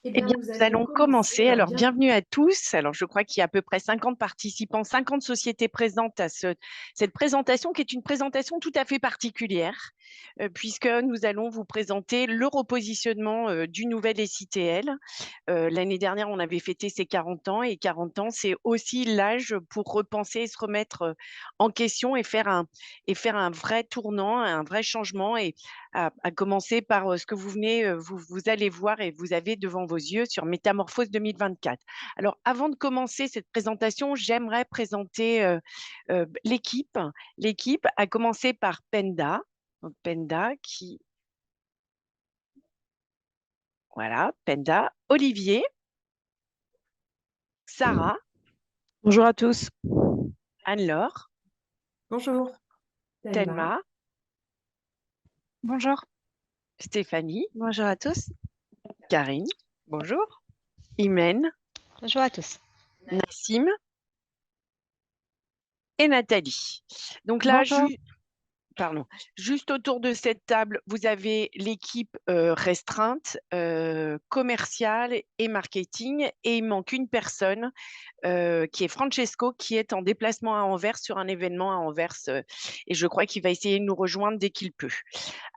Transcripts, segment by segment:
Eh Eh bien, bien, nous nous allons allons commencer. commencer. Alors, Alors, bien. bienvenue à tous. Alors, je crois qu'il y a à peu près 50 participants, 50 sociétés présentes à cette présentation, qui est une présentation tout à fait particulière, puisque nous allons vous présenter le repositionnement du nouvel SITL. L'année dernière, on avait fêté ses 40 ans, et 40 ans, c'est aussi l'âge pour repenser et se remettre en question et faire un vrai tournant, un vrai changement, et à commencer par ce que vous venez, vous allez voir et vous avez devant vos yeux sur Métamorphose 2024. Alors, avant de commencer cette présentation, j'aimerais présenter l'équipe. L'équipe a commencé par Penda. Donc, Penda voilà, Penda, Olivier, Sarah, Bonjour à tous. Anne-Laure, Bonjour. Thelma. Thelma, Bonjour. Stéphanie, Bonjour à tous. Karine, bonjour, Imen, Bonjour à tous. Nassim et Nathalie. Donc là, Bonjour. pardon, juste autour de cette table, vous avez l'équipe restreinte, commerciale et marketing, et il manque une personne qui est Francesco, qui est en déplacement à Anvers sur un événement à Anvers, et je crois qu'il va essayer de nous rejoindre dès qu'il peut.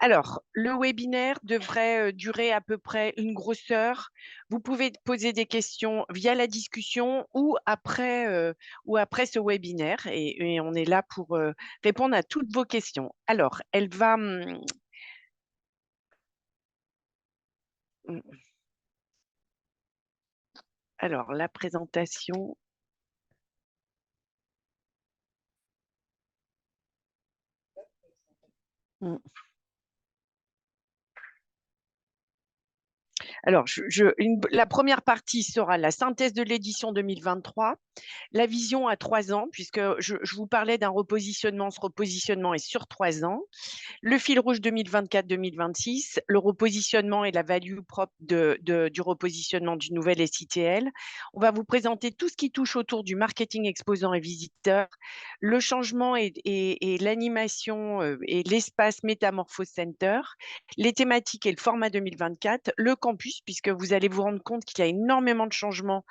Alors, le webinaire devrait durer à peu près une grosse heure. Vous pouvez poser des questions via la discussion ou après ce webinaire, et on est là pour répondre à toutes vos questions. Alors, alors, la présentation. Hmm. Alors, la première partie sera la synthèse de l'édition 2023, la vision à 3 ans, puisque je vous parlais d'un repositionnement. Ce repositionnement est sur 3 ans. Le fil rouge 2024-2026, le repositionnement et la value propre du repositionnement du nouvel SITL. On va vous présenter tout ce qui touche autour du marketing exposant et visiteur, le changement et l'animation et l'espace Métamorphose Center, les thématiques et le format 2024, le campus, puisque vous allez vous rendre compte qu'il y a énormément de changements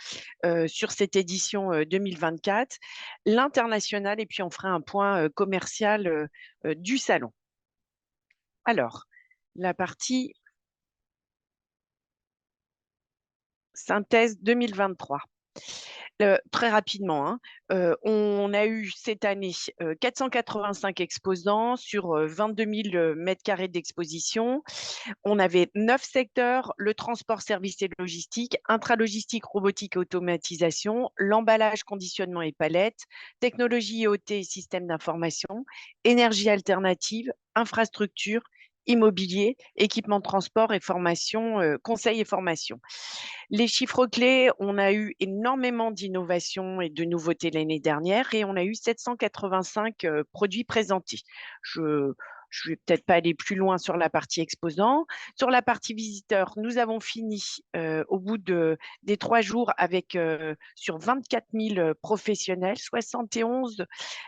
sur cette édition 2024, l'international, et puis on fera un point commercial du salon. Alors, la partie synthèse 2023. Très rapidement, hein, on a eu cette année 485 exposants sur 22 000 mètres carrés d'exposition. On avait 9 secteurs: le transport, services et logistique, intralogistique, robotique et automatisation, l'emballage, conditionnement et palette, technologie IoT et système d'information, énergie alternative, infrastructure, immobilier, équipement de transport et formation, conseil et formation. Les chiffres clés: on a eu énormément d'innovations et de nouveautés l'année dernière, et on a eu 785 produits présentés. Je vais peut-être pas aller plus loin sur la partie exposant. Sur la partie visiteur, nous avons fini au bout des 3 jours avec sur 24 000 professionnels, 71.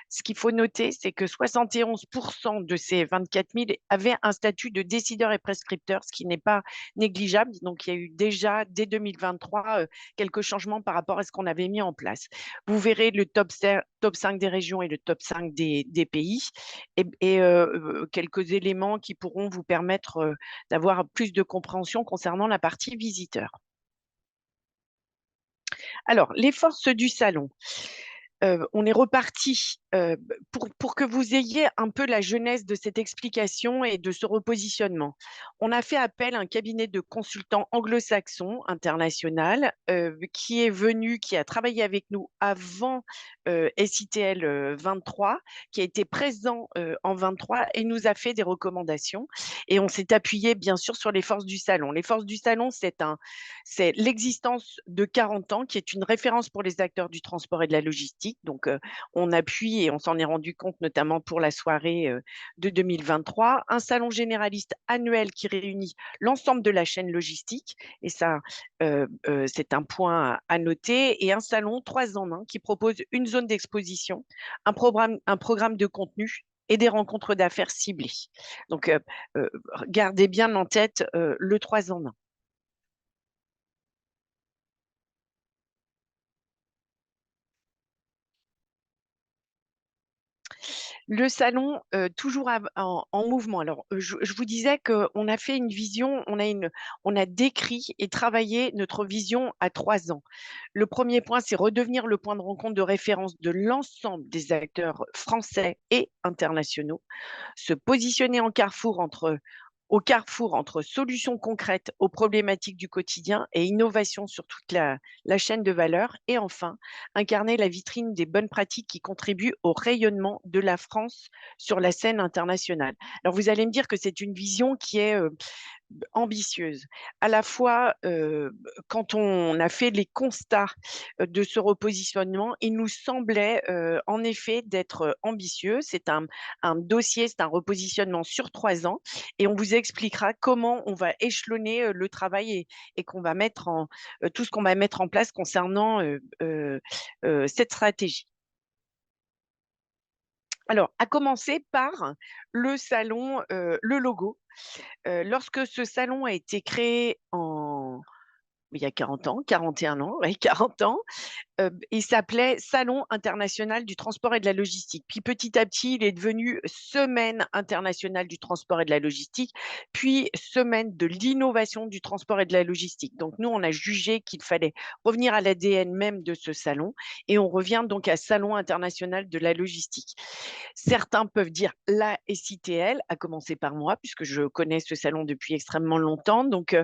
Ce qu'il faut noter, c'est que 71% de ces 24 000 avaient un statut de décideur et prescripteur, ce qui n'est pas négligeable. Donc, il y a eu déjà, dès 2023, quelques changements par rapport à ce qu'on avait mis en place. Vous verrez le top 5 des régions et le top 5 des pays, et quelques éléments qui pourront vous permettre d'avoir plus de compréhension concernant la partie visiteur. Alors, les forces du salon. On est reparti pour que vous ayez un peu la genèse de cette explication et de ce repositionnement. On a fait appel à un cabinet de consultants anglo-saxon international qui est venu, qui a travaillé avec nous avant SITL 23, qui a été présent en 23 et nous a fait des recommandations. Et on s'est appuyé bien sûr sur les forces du salon. Les forces du salon, c'est l'existence de 40 ans, qui est une référence pour les acteurs du transport et de la logistique. Donc, on appuie, et on s'en est rendu compte notamment pour la soirée de 2023. Un salon généraliste annuel qui réunit l'ensemble de la chaîne logistique, et ça, c'est un point à noter. Et un salon 3 en 1 qui propose une zone d'exposition, un programme de contenu et des rencontres d'affaires ciblées. Donc, gardez bien en tête le 3 en 1. Le salon, toujours en mouvement. Alors, je vous disais qu'on a fait une vision, on a décrit et travaillé notre vision à 3 ans. Le premier point, c'est redevenir le point de rencontre de référence de l'ensemble des acteurs français et internationaux, se positionner au carrefour entre solutions concrètes aux problématiques du quotidien et innovation sur toute la chaîne de valeur. Et enfin, incarner la vitrine des bonnes pratiques qui contribuent au rayonnement de la France sur la scène internationale. Alors, vous allez me dire que c'est une vision qui est ambitieuse. À la fois, quand on a fait les constats de ce repositionnement, il nous semblait en effet d'être ambitieux. C'est un dossier, c'est un repositionnement sur 3 ans et on vous expliquera comment on va échelonner le travail et qu'on va mettre tout ce qu'on va mettre en place concernant cette stratégie. Alors, à commencer par le salon, le logo. Lorsque ce salon a été créé il y a 40 ans, 41 ans, ouais, 40 ans, il s'appelait Salon international du transport et de la logistique. Puis petit à petit, il est devenu Semaine internationale du transport et de la logistique, puis Semaine de l'innovation du transport et de la logistique. Donc nous, on a jugé qu'il fallait revenir à l'ADN même de ce salon et on revient donc à Salon international de la logistique. Certains peuvent dire la SITL, à commencer par moi, puisque je connais ce salon depuis extrêmement longtemps. Donc,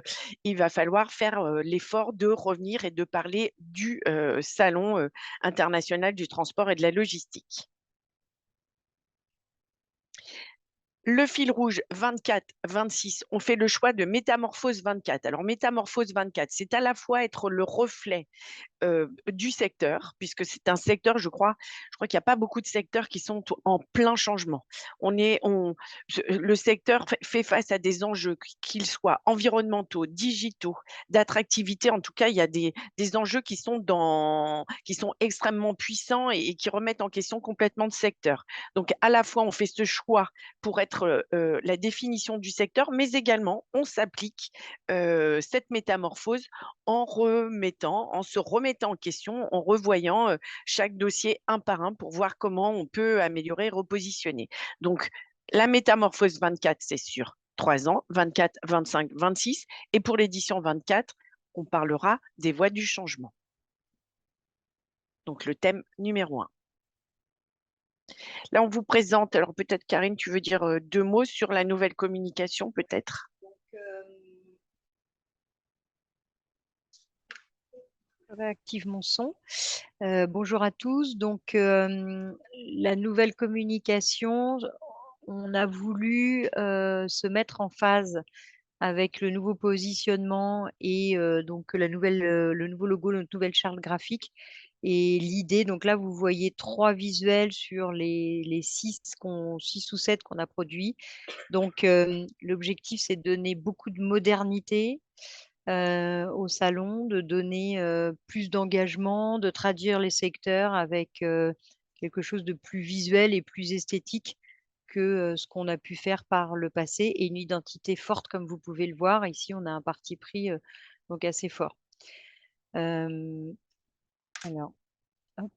il va falloir faire l'effort de revenir et de parler du Salon international du transport et de la logistique. Le fil rouge 24-26, on fait le choix de Métamorphose 24. Alors, Métamorphose 24, c'est à la fois être le reflet du secteur, puisque c'est un secteur, je crois qu'il n'y a pas beaucoup de secteurs qui sont en plein changement. Le secteur fait face à des enjeux, qu'ils soient environnementaux, digitaux, d'attractivité. En tout cas, il y a des enjeux qui sont extrêmement puissants et qui remettent en question complètement le secteur. Donc, à la fois, on fait ce choix pour être la définition du secteur, mais également, on s'applique cette métamorphose en se remettant en question, en revoyant chaque dossier un par un pour voir comment on peut améliorer et repositionner. Donc, la métamorphose 24, c'est sur 3 ans, 24, 25, 26. Et pour l'édition 24, on parlera des voies du changement. Donc, le thème numéro 1. Là, on vous présente, alors peut-être Karine, tu veux dire 2 mots sur la nouvelle communication, peut-être? Je réactive mon son. Bonjour à tous. Donc, la nouvelle communication, on a voulu se mettre en phase avec le nouveau positionnement et donc le nouveau logo, notre nouvelle charte graphique. Et l'idée, donc là, vous voyez 3 visuels sur les 6 ou 7 qu'on a produits. Donc, l'objectif, c'est de donner beaucoup de modernité au salon, de donner plus d'engagement, de traduire les secteurs avec quelque chose de plus visuel et plus esthétique que ce qu'on a pu faire par le passé et une identité forte, comme vous pouvez le voir. Ici, on a un parti pris donc assez fort. Alors, hop,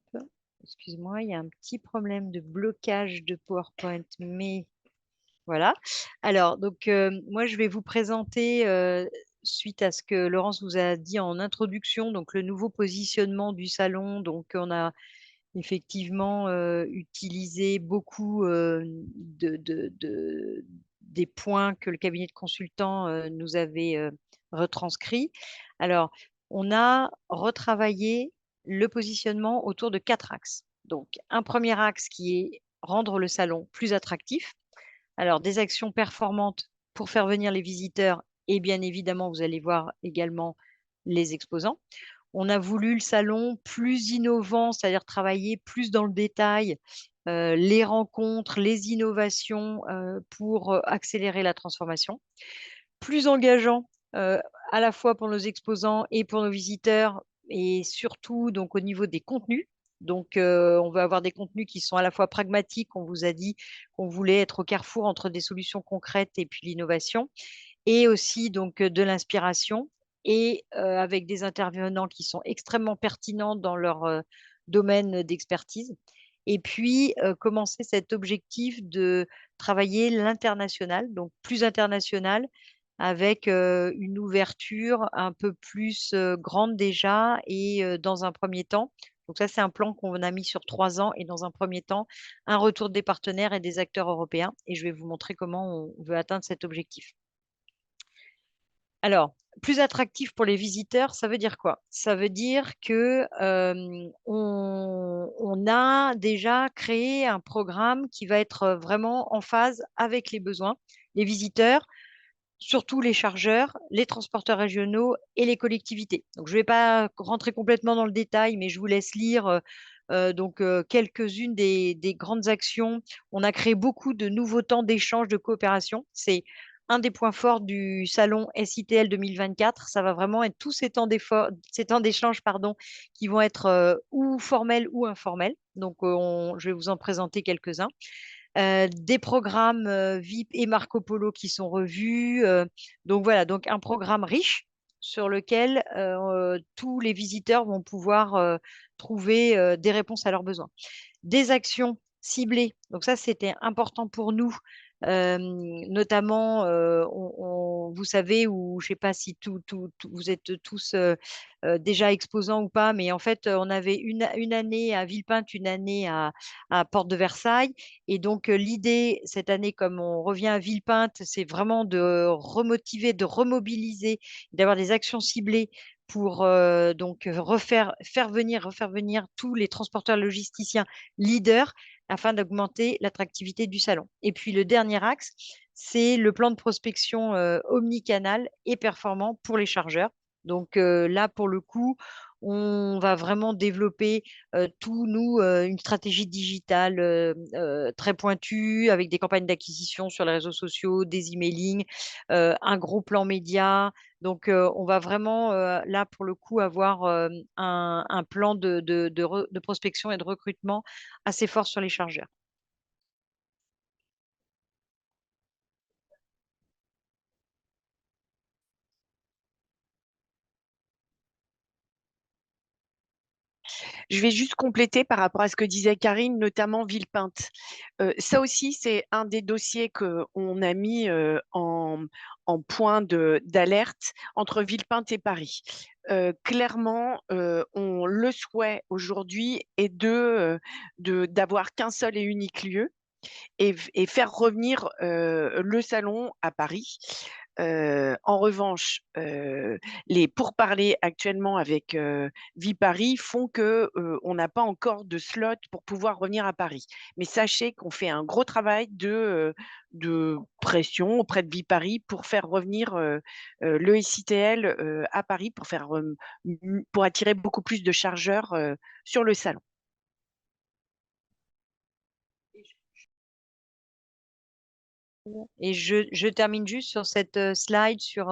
excuse-moi, il y a un petit problème de blocage de PowerPoint, mais voilà. Alors, donc, moi, je vais vous présenter, suite à ce que Laurence vous a dit en introduction, donc le nouveau positionnement du salon. Donc, on a effectivement utilisé beaucoup des points que le cabinet de consultants nous avait retranscrits. Alors, on a retravaillé le positionnement autour de 4 axes. Donc, un premier axe qui est rendre le salon plus attractif. Alors, des actions performantes pour faire venir les visiteurs et bien évidemment, vous allez voir également les exposants. On a voulu le salon plus innovant, c'est-à-dire travailler plus dans le détail, les rencontres, les innovations pour accélérer la transformation. Plus engageant à la fois pour nos exposants et pour nos visiteurs et surtout donc, au niveau des contenus. Donc, on veut avoir des contenus qui sont à la fois pragmatiques. On vous a dit qu'on voulait être au carrefour entre des solutions concrètes et puis l'innovation, et aussi donc de l'inspiration et avec des intervenants qui sont extrêmement pertinents dans leur domaine d'expertise. Et puis, commencer cet objectif de travailler l'international, donc plus international, avec une ouverture un peu plus grande déjà et dans un premier temps. Donc ça, c'est un plan qu'on a mis sur 3 ans et dans un premier temps, un retour des partenaires et des acteurs européens. Et je vais vous montrer comment on veut atteindre cet objectif. Alors, plus attractif pour les visiteurs, ça veut dire quoi? Ça veut dire que on a déjà créé un programme qui va être vraiment en phase avec les besoins. Les visiteurs, surtout les chargeurs, les transporteurs régionaux et les collectivités. Donc, je ne vais pas rentrer complètement dans le détail, mais je vous laisse lire quelques-unes des grandes actions. On a créé beaucoup de nouveaux temps d'échange, de coopération. C'est un des points forts du salon SITL 2024. Ça va vraiment être tous ces temps d'échange, pardon, qui vont être ou formels ou informels. Donc, je vais vous en présenter quelques-uns. Des programmes VIP et Marco Polo qui sont revus. Donc voilà, donc un programme riche sur lequel tous les visiteurs vont pouvoir trouver des réponses à leurs besoins. Des actions ciblées. Donc ça, c'était important pour nous. Notamment, vous savez, ou je ne sais pas si vous êtes tous déjà exposants ou pas, mais en fait, on avait une année à Villepinte, une année à Porte de Versailles. Et donc, l'idée, cette année, comme on revient à Villepinte, c'est vraiment de remotiver, de remobiliser, d'avoir des actions ciblées pour refaire venir tous les transporteurs logisticiens leaders afin d'augmenter l'attractivité du salon. Et puis, le dernier axe, c'est le plan de prospection omnicanal et performant pour les chargeurs. Donc là, pour le coup, on va vraiment développer une stratégie digitale très pointue avec des campagnes d'acquisition sur les réseaux sociaux, des emailing, un gros plan média. Donc, on va vraiment, là, pour le coup, avoir un plan de prospection et de recrutement assez fort sur les chargeurs. Je vais juste compléter par rapport à ce que disait Karine, notamment Villepinte. Ça aussi, c'est un des dossiers qu'on a mis en point d'alerte entre Villepinte et Paris. Clairement, le souhait aujourd'hui est d'avoir qu'un seul et unique lieu et faire revenir le salon à Paris. En revanche, les pourparlers actuellement avec Viparis font que on n'a pas encore de slot pour pouvoir revenir à Paris. Mais sachez qu'on fait un gros travail de pression auprès de Viparis pour faire revenir le SITL à Paris pour attirer beaucoup plus de chargeurs sur le salon. Et je termine juste sur cette slide sur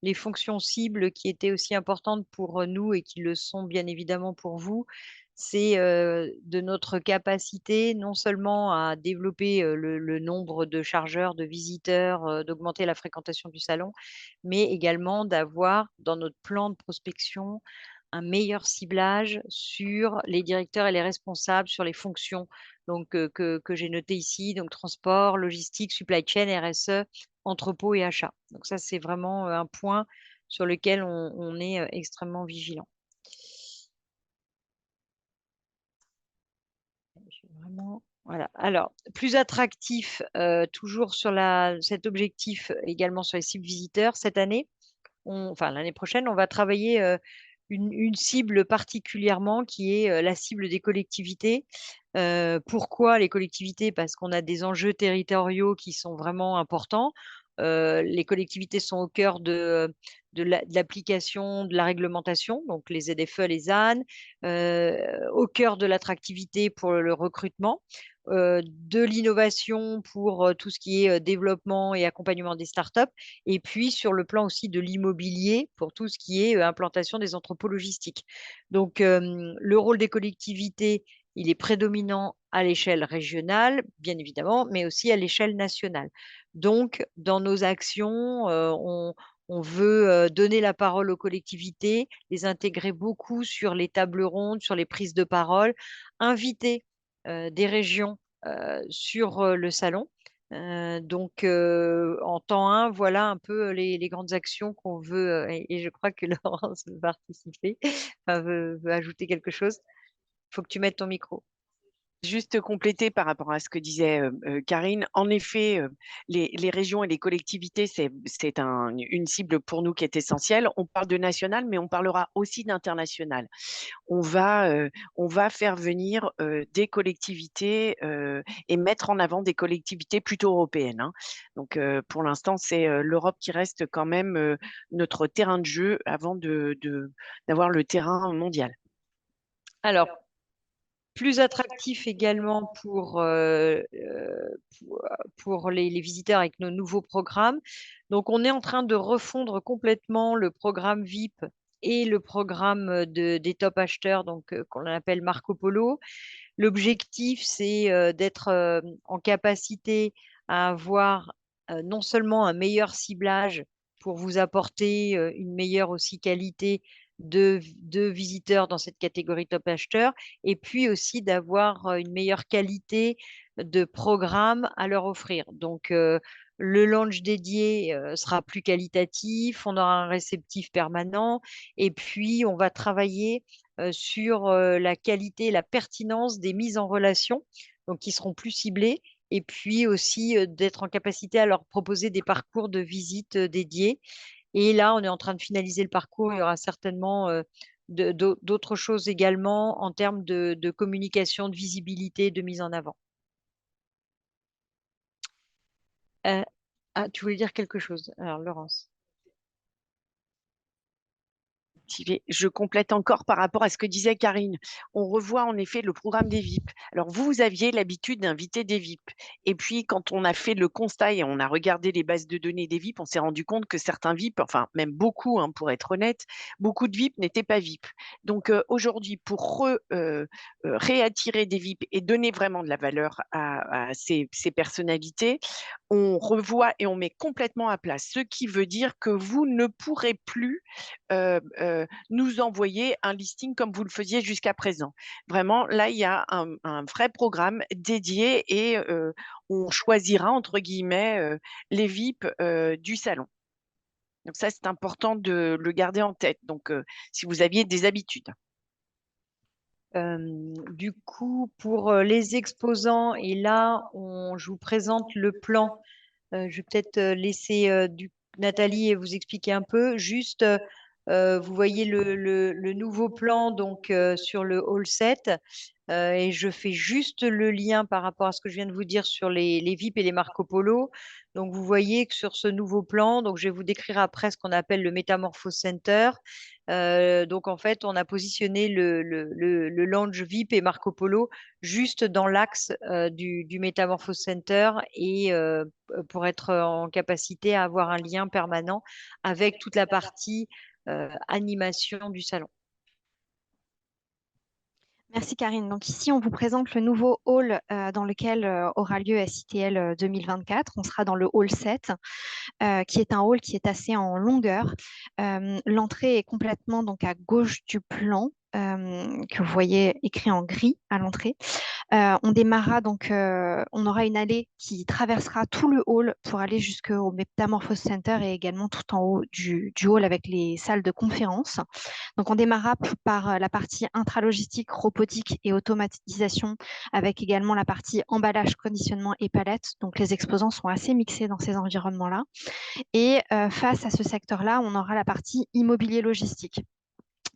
les fonctions cibles qui étaient aussi importantes pour nous et qui le sont bien évidemment pour vous. C'est de notre capacité non seulement à développer le nombre de chargeurs, de visiteurs, d'augmenter la fréquentation du salon, mais également d'avoir dans notre plan de prospection un meilleur ciblage sur les directeurs et les responsables, sur les fonctions donc, que j'ai notées ici, donc transport, logistique, supply chain, RSE, entrepôt et achat. Donc ça, c'est vraiment un point sur lequel on est extrêmement vigilant. Voilà. Alors, plus attractif, toujours sur cet objectif également sur les cibles visiteurs. Cette année, enfin l'année prochaine, on va travailler une cible particulièrement qui est la cible des collectivités. Pourquoi les collectivités? Parce qu'on a des enjeux territoriaux qui sont vraiment importants. Les collectivités sont au cœur de l'application de la réglementation, donc les ZFE, les ZAN, au cœur de l'attractivité pour le recrutement, de l'innovation pour tout ce qui est développement et accompagnement des startups, et puis sur le plan aussi de l'immobilier pour tout ce qui est implantation des entrepôts logistiques. Donc, le rôle des collectivités, il est prédominant à l'échelle régionale, bien évidemment, mais aussi à l'échelle nationale. Donc, dans nos actions, on veut donner la parole aux collectivités, les intégrer beaucoup sur les tables rondes, sur les prises de parole, inviter des régions sur le salon. Donc, en temps 1, voilà un peu les grandes actions qu'on veut, et je crois que Laurence veut participer, enfin, veut ajouter quelque chose. Il faut que tu mettes ton micro. Juste compléter par rapport à ce que disait Karine. En effet, les régions et les collectivités, c'est une cible pour nous qui est essentielle. On parle de national, mais on parlera aussi d'international. On va faire venir des collectivités et mettre en avant des collectivités plutôt européennes, hein. Donc, pour l'instant, c'est l'Europe qui reste quand même notre terrain de jeu avant d'avoir le terrain mondial. Alors, plus attractif également pour les visiteurs avec nos nouveaux programmes. Donc, on est en train de refondre complètement le programme VIP et le programme des top acheteurs, donc qu'on appelle Marco Polo. L'objectif, c'est d'être en capacité à avoir non seulement un meilleur ciblage pour vous apporter une meilleure aussi qualité de visiteurs dans cette catégorie top acheteurs, et puis aussi d'avoir une meilleure qualité de programme à leur offrir. Donc, le launch dédié sera plus qualitatif, on aura un réceptif permanent, et puis on va travailler sur la qualité et la pertinence des mises en relation, donc qui seront plus ciblées, et puis aussi d'être en capacité à leur proposer des parcours de visite dédiés. Et là, on est en train de finaliser le parcours. Il y aura certainement d'autres choses également en termes de communication, de visibilité, de mise en avant. Tu voulais dire quelque chose? Alors, Laurence. Je complète encore par rapport à ce que disait Karine. On revoit en effet le programme des VIP. Alors, vous aviez l'habitude d'inviter des VIP. Et puis, quand on a fait le constat et on a regardé les bases de données des VIP, on s'est rendu compte que certains VIP, enfin même beaucoup, hein, pour être honnête, beaucoup de VIP n'étaient pas VIP. Donc, aujourd'hui, pour réattirer des VIP et donner vraiment de la valeur à ces personnalités, on revoit et on met complètement à plat. Ce qui veut dire que vous ne pourrez plus nous envoyer un listing comme vous le faisiez jusqu'à présent. Vraiment, là, il y a un vrai programme dédié et on choisira, entre guillemets, les VIP du salon. Donc ça, c'est important de le garder en tête. Donc, si vous aviez des habitudes. Du coup, pour les exposants, et là, je vous présente le plan. Je vais peut-être laisser Nathalie vous expliquer un peu. Juste, vous voyez le nouveau plan donc, sur le hall 7. Et je fais juste le lien par rapport à ce que je viens de vous dire sur les VIP et les Marco Polo. Donc, vous voyez que sur ce nouveau plan, donc je vais vous décrire après ce qu'on appelle le Metamorphose Center. Donc, en fait, on a positionné le lounge VIP et Marco Polo juste dans l'axe du Metamorphose Center, et pour être en capacité à avoir un lien permanent avec toute la partie animation du salon. Merci Karine. Donc ici, on vous présente le nouveau hall dans lequel aura lieu SITL 2024. On sera dans le hall 7, qui est un hall qui est assez en longueur. L'entrée est complètement donc à gauche du plan, que vous voyez écrit en gris à l'entrée. On démarrera donc, on aura une allée qui traversera tout le hall pour aller jusqu'au Metamorphose Center et également tout en haut du hall avec les salles de conférence. Donc, on démarrera par la partie intralogistique, robotique et automatisation, avec également la partie emballage, conditionnement et palette. Donc, les exposants sont assez mixés dans ces environnements-là. Et face à ce secteur-là, on aura la partie immobilier logistique.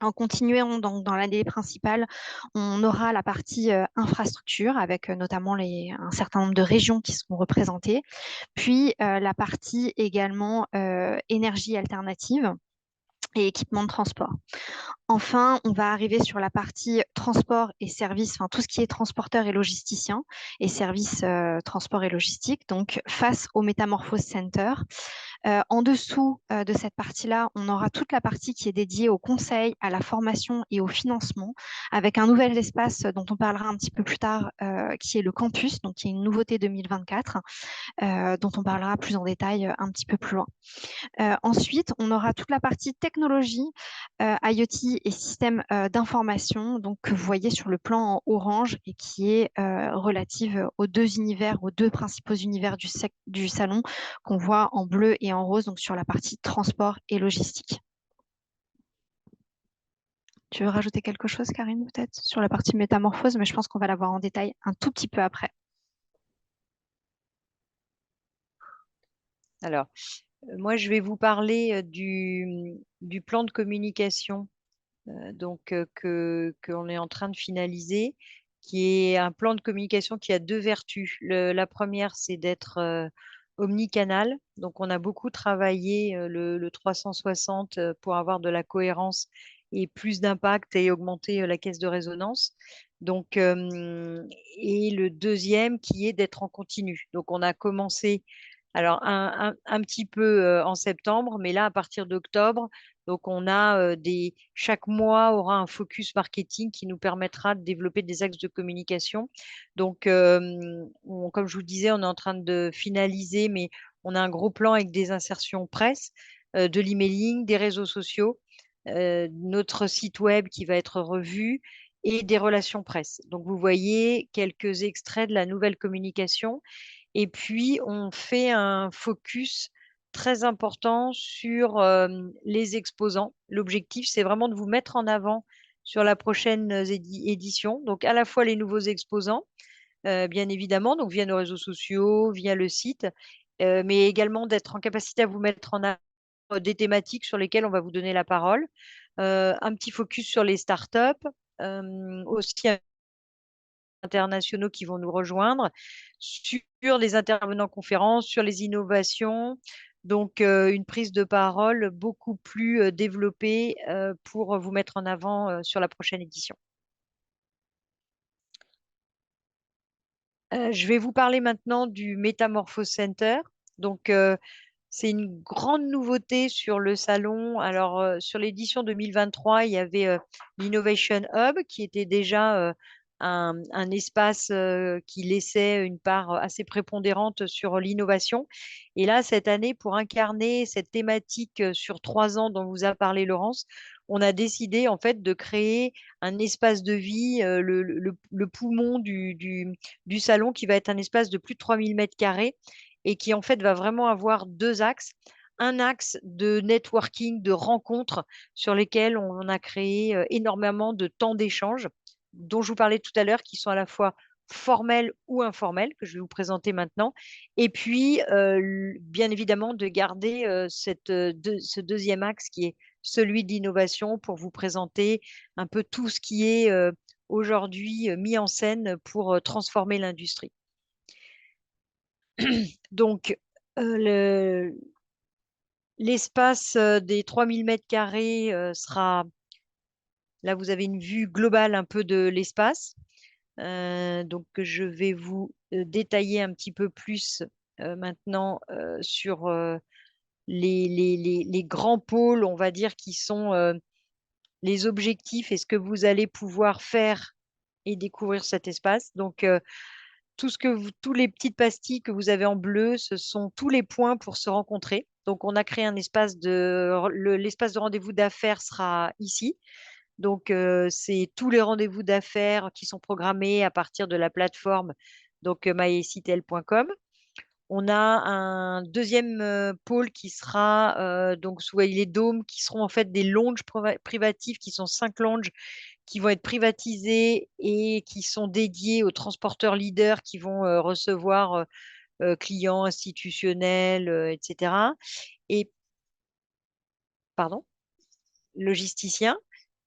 En continuant dans l'allée principale, on aura la partie infrastructure avec notamment un certain nombre de régions qui seront représentées, puis la partie également énergie alternative et équipement de transport. Enfin, on va arriver sur la partie transport et services, enfin tout ce qui est transporteur et logisticien et services transport et logistique, donc face au Metamorphose Center. En dessous de cette partie-là, on aura toute la partie qui est dédiée au conseil, à la formation et au financement, avec un nouvel espace dont on parlera un petit peu plus tard, qui est le campus, donc qui est une nouveauté 2024, dont on parlera plus en détail un petit peu plus loin. Ensuite, on aura toute la partie technologie technologies IoT et système d'information, donc que vous voyez sur le plan en orange et qui est relative aux deux univers, aux deux principaux univers du salon qu'on voit en bleu et en rose, donc sur la partie transport et logistique. Tu veux rajouter quelque chose, Karine, peut-être, sur la partie métamorphose, mais je pense qu'on va la voir en détail un tout petit peu après. Alors, moi, je vais vous parler du plan de communication qu'on est en train de finaliser, qui est un plan de communication qui a deux vertus. La première, c'est d'être omnicanal. Donc, on a beaucoup travaillé le 360 pour avoir de la cohérence et plus d'impact et augmenter la caisse de résonance. Donc, et le deuxième qui est d'être en continu. Donc, on a commencé alors un petit peu en septembre, mais là, à partir d'octobre, donc on a chaque mois aura un focus marketing qui nous permettra de développer des axes de communication. Donc, comme je vous disais, on est en train de finaliser, mais on a un gros plan avec des insertions presse, de l'emailing, des réseaux sociaux, notre site web qui va être revu et des relations presse. Donc, vous voyez quelques extraits de la nouvelle communication. Et puis, on fait un focus très important sur les exposants. L'objectif, c'est vraiment de vous mettre en avant sur la prochaine édition. Donc, à la fois les nouveaux exposants, bien évidemment, donc via nos réseaux sociaux, via le site, mais également d'être en capacité à vous mettre en avant des thématiques sur lesquelles on va vous donner la parole. Un petit focus sur les startups, aussi internationaux qui vont nous rejoindre, sur les intervenants conférences, sur les innovations. Donc, une prise de parole beaucoup plus développée pour vous mettre en avant sur la prochaine édition. Je vais vous parler maintenant du Metamorphose Center. Donc, c'est une grande nouveauté sur le salon. Alors, sur l'édition 2023, il y avait l'Innovation Hub qui était déjà un espace qui laissait une part assez prépondérante sur l'innovation. Et là, cette année, pour incarner cette thématique sur 3 ans dont vous a parlé Laurence, on a décidé en fait de créer un espace de vie, le poumon du salon qui va être un espace de plus de 3000 mètres carrés et qui en fait va vraiment avoir deux axes. Un axe de networking, de rencontres sur lesquelles on a créé énormément de temps d'échange dont je vous parlais tout à l'heure, qui sont à la fois formels ou informels, que je vais vous présenter maintenant. Et puis, bien évidemment, de garder ce deuxième axe qui est celui de l'innovation pour vous présenter un peu tout ce qui est aujourd'hui mis en scène pour transformer l'industrie. Donc, l'espace des 3000 mètres carrés sera, là vous avez une vue globale un peu de l'espace. Donc, je vais vous détailler un petit peu plus maintenant sur les grands pôles, on va dire, qui sont les objectifs et ce que vous allez pouvoir faire et découvrir cet espace. Donc, tous les petites pastilles que vous avez en bleu, ce sont tous les points pour se rencontrer. Donc, on a créé un espace l'espace de rendez-vous d'affaires sera ici. Donc, c'est tous les rendez-vous d'affaires qui sont programmés à partir de la plateforme donc mycitel.com. On a un deuxième pôle qui sera, donc, vous voyez les dômes qui seront en fait des lounges privatifs, qui sont 5 lounges qui vont être privatisés et qui sont dédiés aux transporteurs leaders qui vont recevoir clients institutionnels, etc. Et, pardon, logisticiens.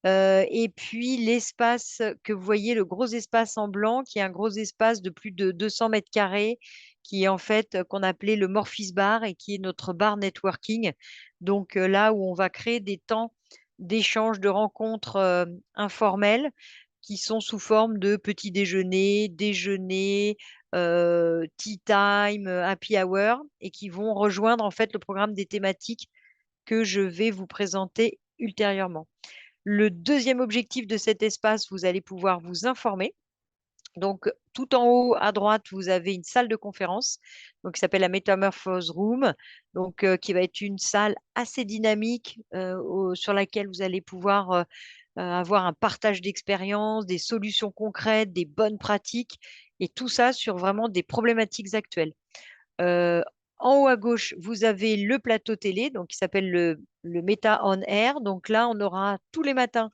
Et puis l'espace que vous voyez, le gros espace en blanc, qui est un gros espace de plus de 200 mètres carrés, qui est en fait qu'on appelait le Morphis Bar et qui est notre bar networking. Donc là où on va créer des temps d'échange, de rencontres informelles qui sont sous forme de petits déjeuners, déjeuners, tea time, happy hour, et qui vont rejoindre en fait le programme des thématiques que je vais vous présenter ultérieurement. Le deuxième objectif de cet espace, vous allez pouvoir vous informer. Donc, tout en haut à droite, vous avez une salle de conférence donc, qui s'appelle la Metamorphose Room, donc, qui va être une salle assez dynamique sur laquelle vous allez pouvoir avoir un partage d'expériences, des solutions concrètes, des bonnes pratiques, et tout ça sur vraiment des problématiques actuelles. Euh, En haut à gauche, vous avez le plateau télé, donc qui s'appelle le Meta On Air. Donc là, on aura tous les matins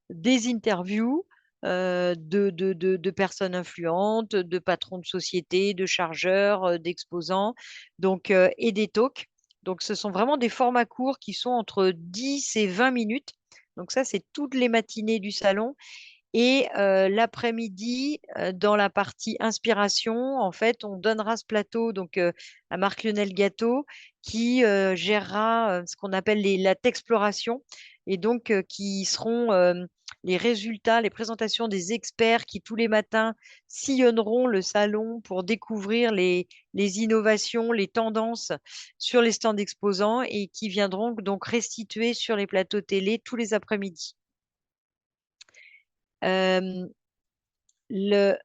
des interviews de personnes influentes, de patrons de société, de chargeurs, d'exposants, donc, et des talks. Donc, ce sont vraiment des formats courts qui sont entre 10 et 20 minutes. Donc, ça, c'est toutes les matinées du salon. Et l'après-midi, dans la partie inspiration, en fait, on donnera ce plateau donc, à Marc-Lionel Gâteau qui gérera ce qu'on appelle la texploration et donc qui seront les résultats, les présentations des experts qui tous les matins sillonneront le salon pour découvrir les innovations, les tendances sur les stands exposants et qui viendront donc restituer sur les plateaux télé tous les après-midi. Euh, le,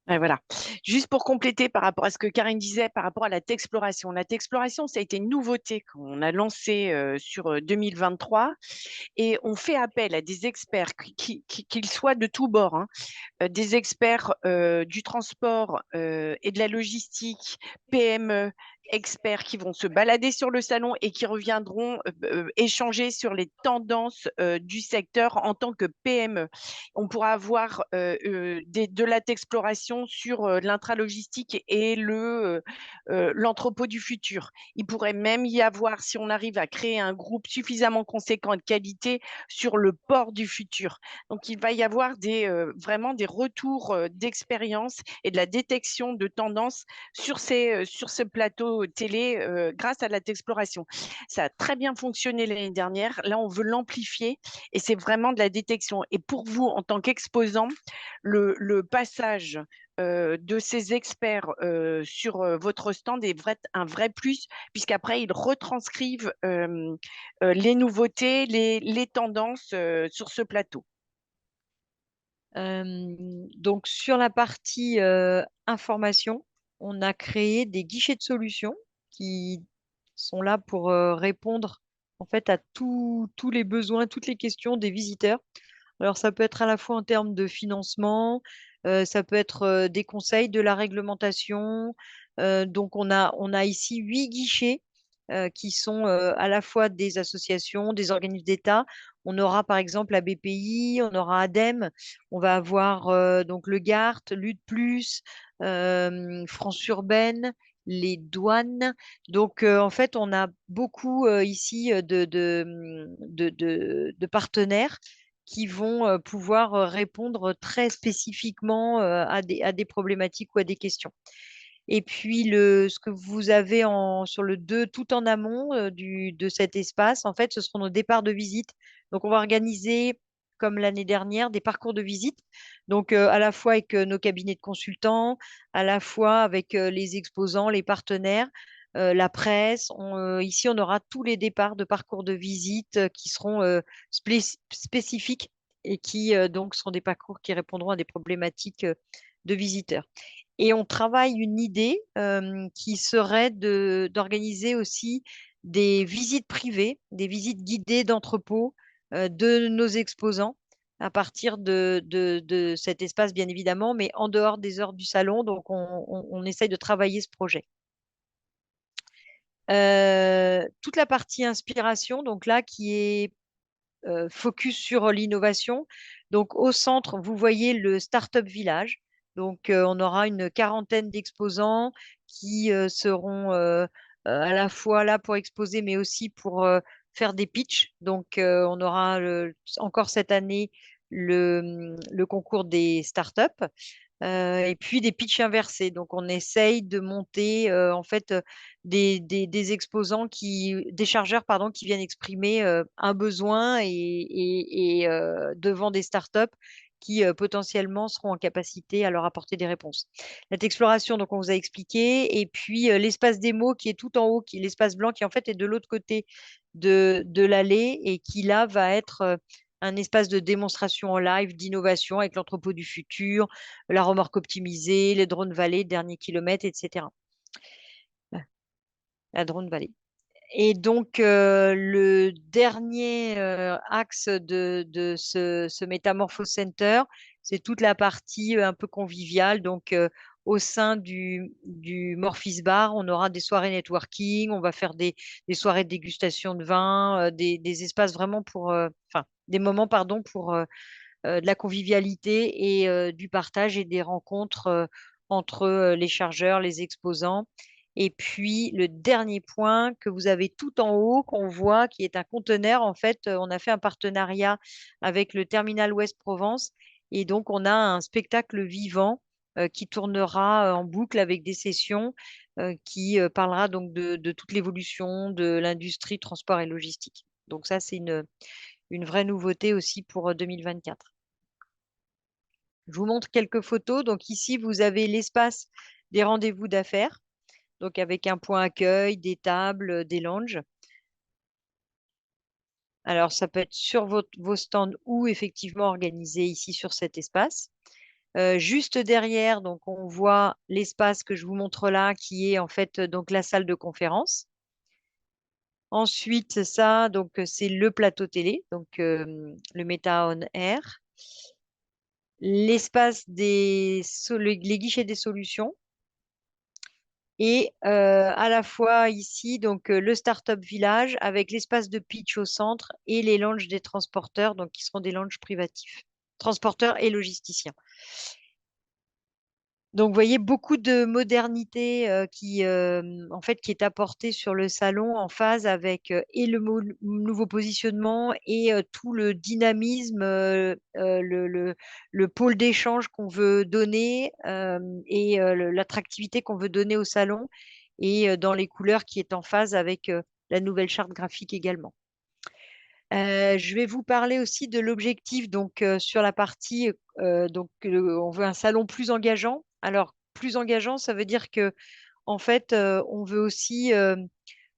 Ouais, voilà. Juste pour compléter par rapport à ce que Karine disait, par rapport à la Texploration. La Texploration, ça a été une nouveauté qu'on a lancée sur 2023 et on fait appel à des experts, qu'ils soient de tous bords, hein, des experts du transport et de la logistique, PME, experts qui vont se balader sur le salon et qui reviendront échanger sur les tendances du secteur en tant que PME. On pourra avoir de la exploration sur l'intralogistique et l'entrepôt du futur. Il pourrait même y avoir, si on arrive à créer un groupe suffisamment conséquent et de qualité, sur le port du futur. Donc, il va y avoir vraiment des retours d'expérience et de la détection de tendances sur ce plateau télé grâce à la Texploration. Ça a très bien fonctionné l'année dernière. Là, on veut l'amplifier et c'est vraiment de la détection. Et pour vous, en tant qu'exposant, le passage de ces experts sur votre stand est un vrai plus, puisqu'après, ils retranscrivent les nouveautés, les tendances sur ce plateau. donc, sur la partie information, on a créé des guichets de solutions qui sont là pour répondre en fait à tous les besoins, toutes les questions des visiteurs. Alors, ça peut être à la fois en termes de financement, ça peut être des conseils, de la réglementation. Donc, on a ici 8 guichets qui sont à la fois des associations, des organismes d'État. On aura par exemple la BPI, on aura ADEME, on va avoir donc le GART, Lutte Plus, France Urbaine, les douanes. Donc, en fait, on a beaucoup ici de partenaires qui vont pouvoir répondre très spécifiquement à des problématiques ou à des questions. Et puis, ce que vous avez sur le 2, tout en amont de cet espace, en fait, ce seront nos départs de visite. Donc, on va organiser, comme l'année dernière, des parcours de visite. Donc, à la fois avec nos cabinets de consultants, à la fois avec les exposants, les partenaires, la presse. Ici, on aura tous les départs de parcours de visite qui seront spécifiques et qui donc seront des parcours qui répondront à des problématiques de visiteurs. Et on travaille une idée qui serait d'organiser aussi des visites privées, des visites guidées d'entrepôts de nos exposants à partir de cet espace, bien évidemment, mais en dehors des heures du salon. Donc, on essaye de travailler ce projet. Toute la partie inspiration, donc là, qui est focus sur l'innovation. Donc, au centre, vous voyez le Startup Village. Donc, on aura une quarantaine d'exposants qui seront à la fois là pour exposer, mais aussi pour faire des pitchs. Donc, on aura encore cette année le concours des startups. Et puis des pitchs inversés. Donc, on essaye de monter en fait des exposants des chargeurs pardon, qui viennent exprimer un besoin et devant des startups qui potentiellement seront en capacité à leur apporter des réponses. La exploration, donc on vous a expliqué, et puis l'espace démo qui est tout en haut, qui est l'espace blanc qui en fait est de l'autre côté de l'allée et qui là va être un espace de démonstration en live, d'innovation avec l'entrepôt du futur, la remorque optimisée, les drones vallées, dernier kilomètre, etc. La drone vallée. Et donc, le dernier axe de ce Metamorphose Center, c'est toute la partie un peu conviviale. Donc, au sein du Morphis Bar, on aura des soirées networking, on va faire des soirées de dégustation de vin, des espaces vraiment pour, enfin, des moments, pardon, pour de la convivialité et du partage et des rencontres entre les chargeurs, les exposants. Et puis, le dernier point que vous avez tout en haut, qu'on voit, qui est un conteneur, en fait, on a fait un partenariat avec le Terminal Ouest Provence. Et donc, on a un spectacle vivant qui tournera en boucle avec des sessions qui parlera donc de toute l'évolution de l'industrie, transport et logistique. Donc, ça, c'est une vraie nouveauté aussi pour 2024. Je vous montre quelques photos. Donc ici, vous avez l'espace des rendez-vous d'affaires, donc avec un point accueil, des tables, des lounges. Alors, ça peut être sur vos stands ou effectivement organisé ici sur cet espace. Juste derrière, donc on voit l'espace que je vous montre là, qui est en fait donc la salle de conférence. Ensuite, ça, donc c'est le plateau télé, donc le Meta On Air. L'espace les guichets des solutions. Et à la fois ici, donc le Startup Village avec l'espace de pitch au centre et les lounges des transporteurs, donc qui seront des lounges privatifs, transporteurs et logisticiens. Donc, vous voyez beaucoup de modernité qui est apportée sur le salon en phase avec et nouveau positionnement et tout le dynamisme, le pôle d'échange qu'on veut donner et l'attractivité qu'on veut donner au salon et dans les couleurs qui est en phase avec la nouvelle charte graphique également. Je vais vous parler aussi de l'objectif donc sur la partie on veut un salon plus engageant. Alors plus engageant, ça veut dire que en fait on veut aussi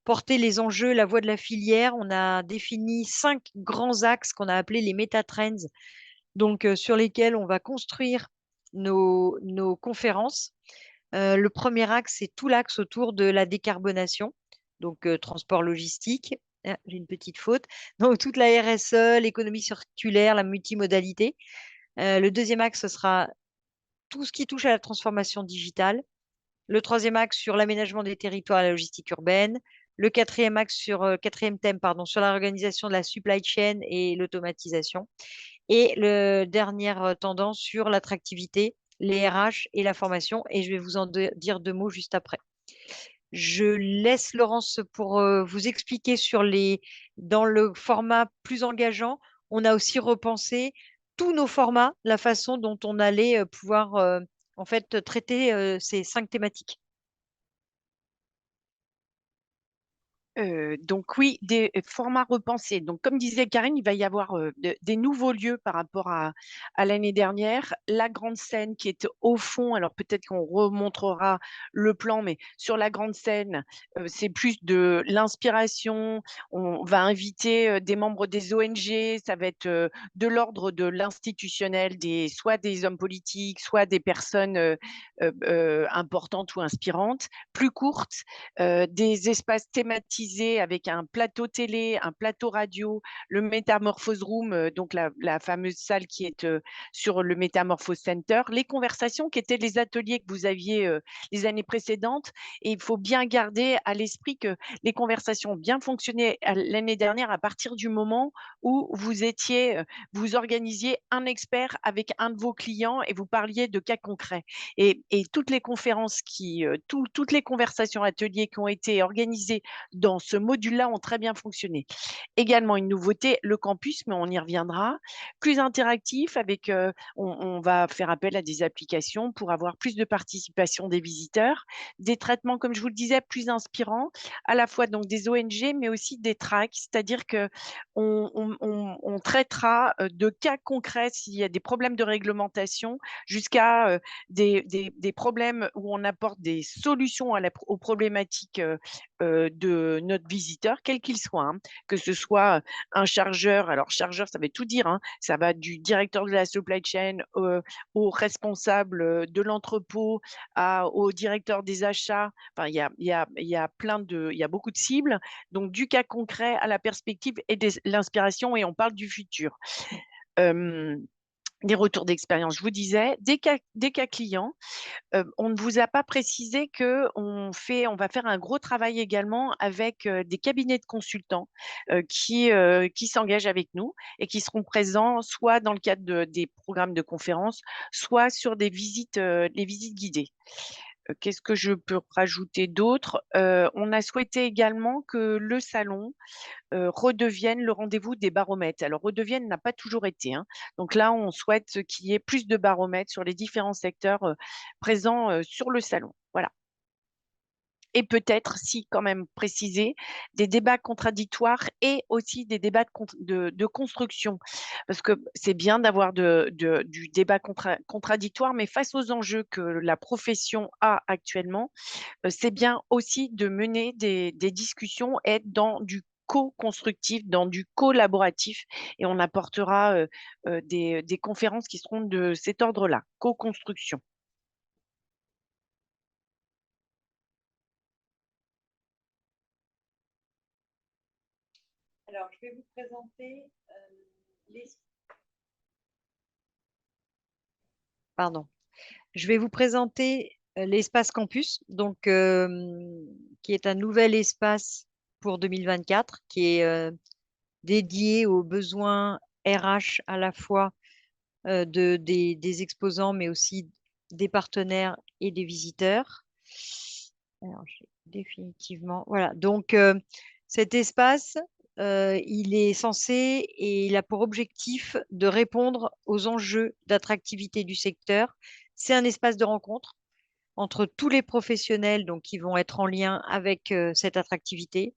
porter les enjeux, la voie de la filière. On a défini 5 grands axes qu'on a appelés les métatrends, donc sur lesquels on va construire nos conférences. Le premier axe, c'est tout l'axe autour de la décarbonation, donc transport logistique. Ah, j'ai une petite faute. Donc, toute la RSE, l'économie circulaire, la multimodalité. Le deuxième axe, ce sera tout ce qui touche à la transformation digitale. Le troisième axe sur l'aménagement des territoires et la logistique urbaine. Le quatrième axe quatrième thème, pardon, sur la réorganisation de la supply chain et l'automatisation. Et le dernière tendance sur l'attractivité, les RH et la formation. Et je vais vous en dire 2 mots juste après. Je laisse Laurence pour vous expliquer dans le format plus engageant. On a aussi repensé tous nos formats, la façon dont on allait pouvoir en fait traiter ces 5 thématiques. Donc oui, des formats repensés. Donc comme disait Karine, il va y avoir des nouveaux lieux par rapport à l'année dernière. La grande scène qui est au fond, alors peut-être qu'on remontrera le plan, mais sur la grande scène, c'est plus de l'inspiration. On va inviter des membres des ONG, ça va être de l'ordre de l'institutionnel, soit des hommes politiques, soit des personnes importantes ou inspirantes, plus courtes, des espaces thématisés avec un plateau télé, un plateau radio, le Metamorphose Room, donc la fameuse salle qui est sur le Metamorphose Center, les conversations qui étaient les ateliers que vous aviez les années précédentes. Et il faut bien garder à l'esprit que les conversations ont bien fonctionné l'année dernière à partir du moment où vous organisiez un expert avec un de vos clients et vous parliez de cas concrets. Et toutes les conférences toutes les conversations ateliers qui ont été organisées dans ce module-là ont très bien fonctionné. Également une nouveauté, le campus, mais on y reviendra, plus interactif avec, on va faire appel à des applications pour avoir plus de participation des visiteurs, des traitements, comme je vous le disais, plus inspirants, à la fois donc des ONG, mais aussi des tracks, c'est-à-dire que on traitera de cas concrets s'il y a des problèmes de réglementation jusqu'à des problèmes où on apporte des solutions aux problématiques de notre visiteur, quel qu'il soit, hein, que ce soit un chargeur. Alors, chargeur, ça veut tout dire, hein, ça va du directeur de la supply chain au responsable de l'entrepôt, au directeur des achats. Enfin, il y a il y a beaucoup de cibles. Donc, du cas concret à la perspective et de l'inspiration, et on parle du futur. Des retours d'expérience, je vous disais, des cas clients. On ne vous a pas précisé qu'on va faire un gros travail également avec des cabinets de consultants qui s'engagent avec nous et qui seront présents soit dans le cadre des programmes de conférences, soit sur les visites guidées. Qu'est-ce que je peux rajouter d'autre? On a souhaité également que le salon redevienne le rendez-vous des baromètres. Alors, redevienne n'a pas toujours été, hein. Donc là, on souhaite qu'il y ait plus de baromètres sur les différents secteurs présents sur le salon. Voilà. Et peut-être, si quand même préciser, des débats contradictoires et aussi des débats de construction. Parce que c'est bien d'avoir du débat contradictoire, mais face aux enjeux que la profession a actuellement, c'est bien aussi de mener des discussions, être dans du co-constructif, dans du collaboratif, et on apportera des conférences qui seront de cet ordre-là, co-construction. Alors, je vais vous présenter Pardon. Je vais vous présenter l'espace campus, donc, qui est un nouvel espace pour 2024, qui est dédié aux besoins RH à la fois des exposants, mais aussi des partenaires et des visiteurs. Alors, définitivement, voilà. Donc, cet espace, il est censé et il a pour objectif de répondre aux enjeux d'attractivité du secteur. C'est un espace de rencontre entre tous les professionnels donc, qui vont être en lien avec cette attractivité.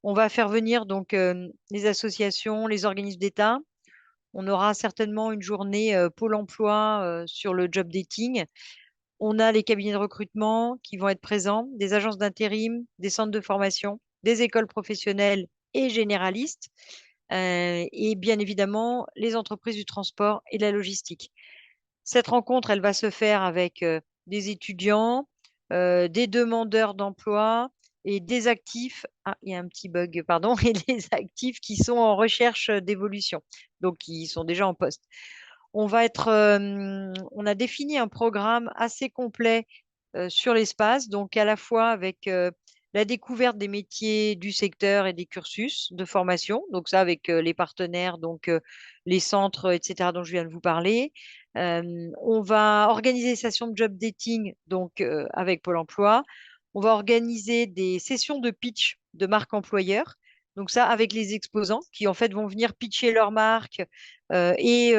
On va faire venir donc les associations, les organismes d'État. On aura certainement une journée Pôle emploi sur le job dating. On a les cabinets de recrutement qui vont être présents, des agences d'intérim, des centres de formation, des écoles professionnelles et généralistes, et bien évidemment les entreprises du transport et de la logistique. Cette rencontre, elle va se faire avec des étudiants, des demandeurs d'emploi et des actifs. Ah, il y a un petit bug, pardon, et des actifs qui sont en recherche d'évolution, donc qui sont déjà en poste. On a défini un programme assez complet sur l'espace, donc à la fois avec la découverte des métiers du secteur et des cursus de formation, donc ça avec les partenaires, donc les centres, etc., dont je viens de vous parler. On va organiser des sessions de job dating, donc avec Pôle emploi. On va organiser des sessions de pitch de marque employeur. Donc ça, avec les exposants qui en fait vont venir pitcher leur marque et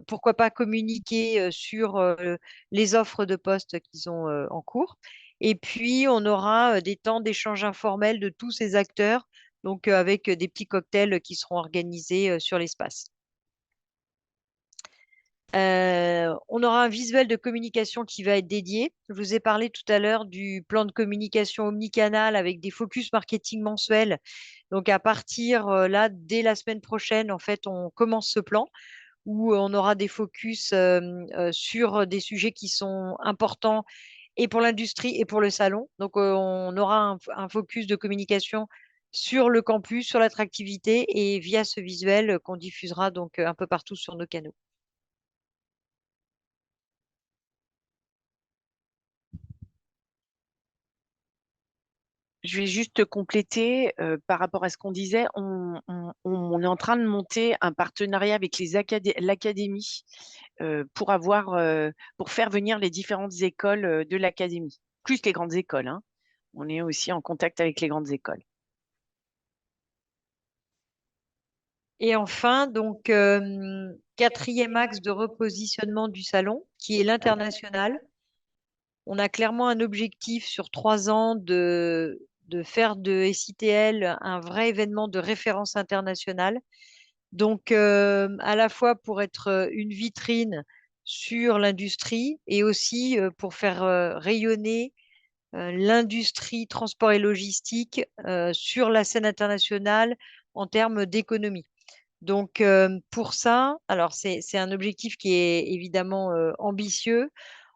pourquoi pas communiquer sur les offres de postes qu'ils ont en cours. Et puis, on aura des temps d'échange informel de tous ces acteurs, donc avec des petits cocktails qui seront organisés sur l'espace. On aura un visuel de communication qui va être dédié. Je vous ai parlé tout à l'heure du plan de communication omnicanal avec des focus marketing mensuels. Donc, à partir là, dès la semaine prochaine, en fait, on commence ce plan où on aura des focus sur des sujets qui sont importants et pour l'industrie et pour le salon. Donc, on aura un focus de communication sur le campus, sur l'attractivité et via ce visuel qu'on diffusera donc un peu partout sur nos canaux. Je vais juste compléter par rapport à ce qu'on disait. On est en train de monter un partenariat avec l'académie pour faire venir les différentes écoles de l'académie, plus les grandes écoles, hein. On est aussi en contact avec les grandes écoles. Et enfin, donc, quatrième axe de repositionnement du salon, qui est l'international. On a clairement un objectif sur 3 ans de faire de SITL un vrai événement de référence internationale. Donc, à la fois pour être une vitrine sur l'industrie et aussi pour faire rayonner l'industrie transport et logistique sur la scène internationale en termes d'économie. Donc, pour ça, alors c'est un objectif qui est évidemment ambitieux.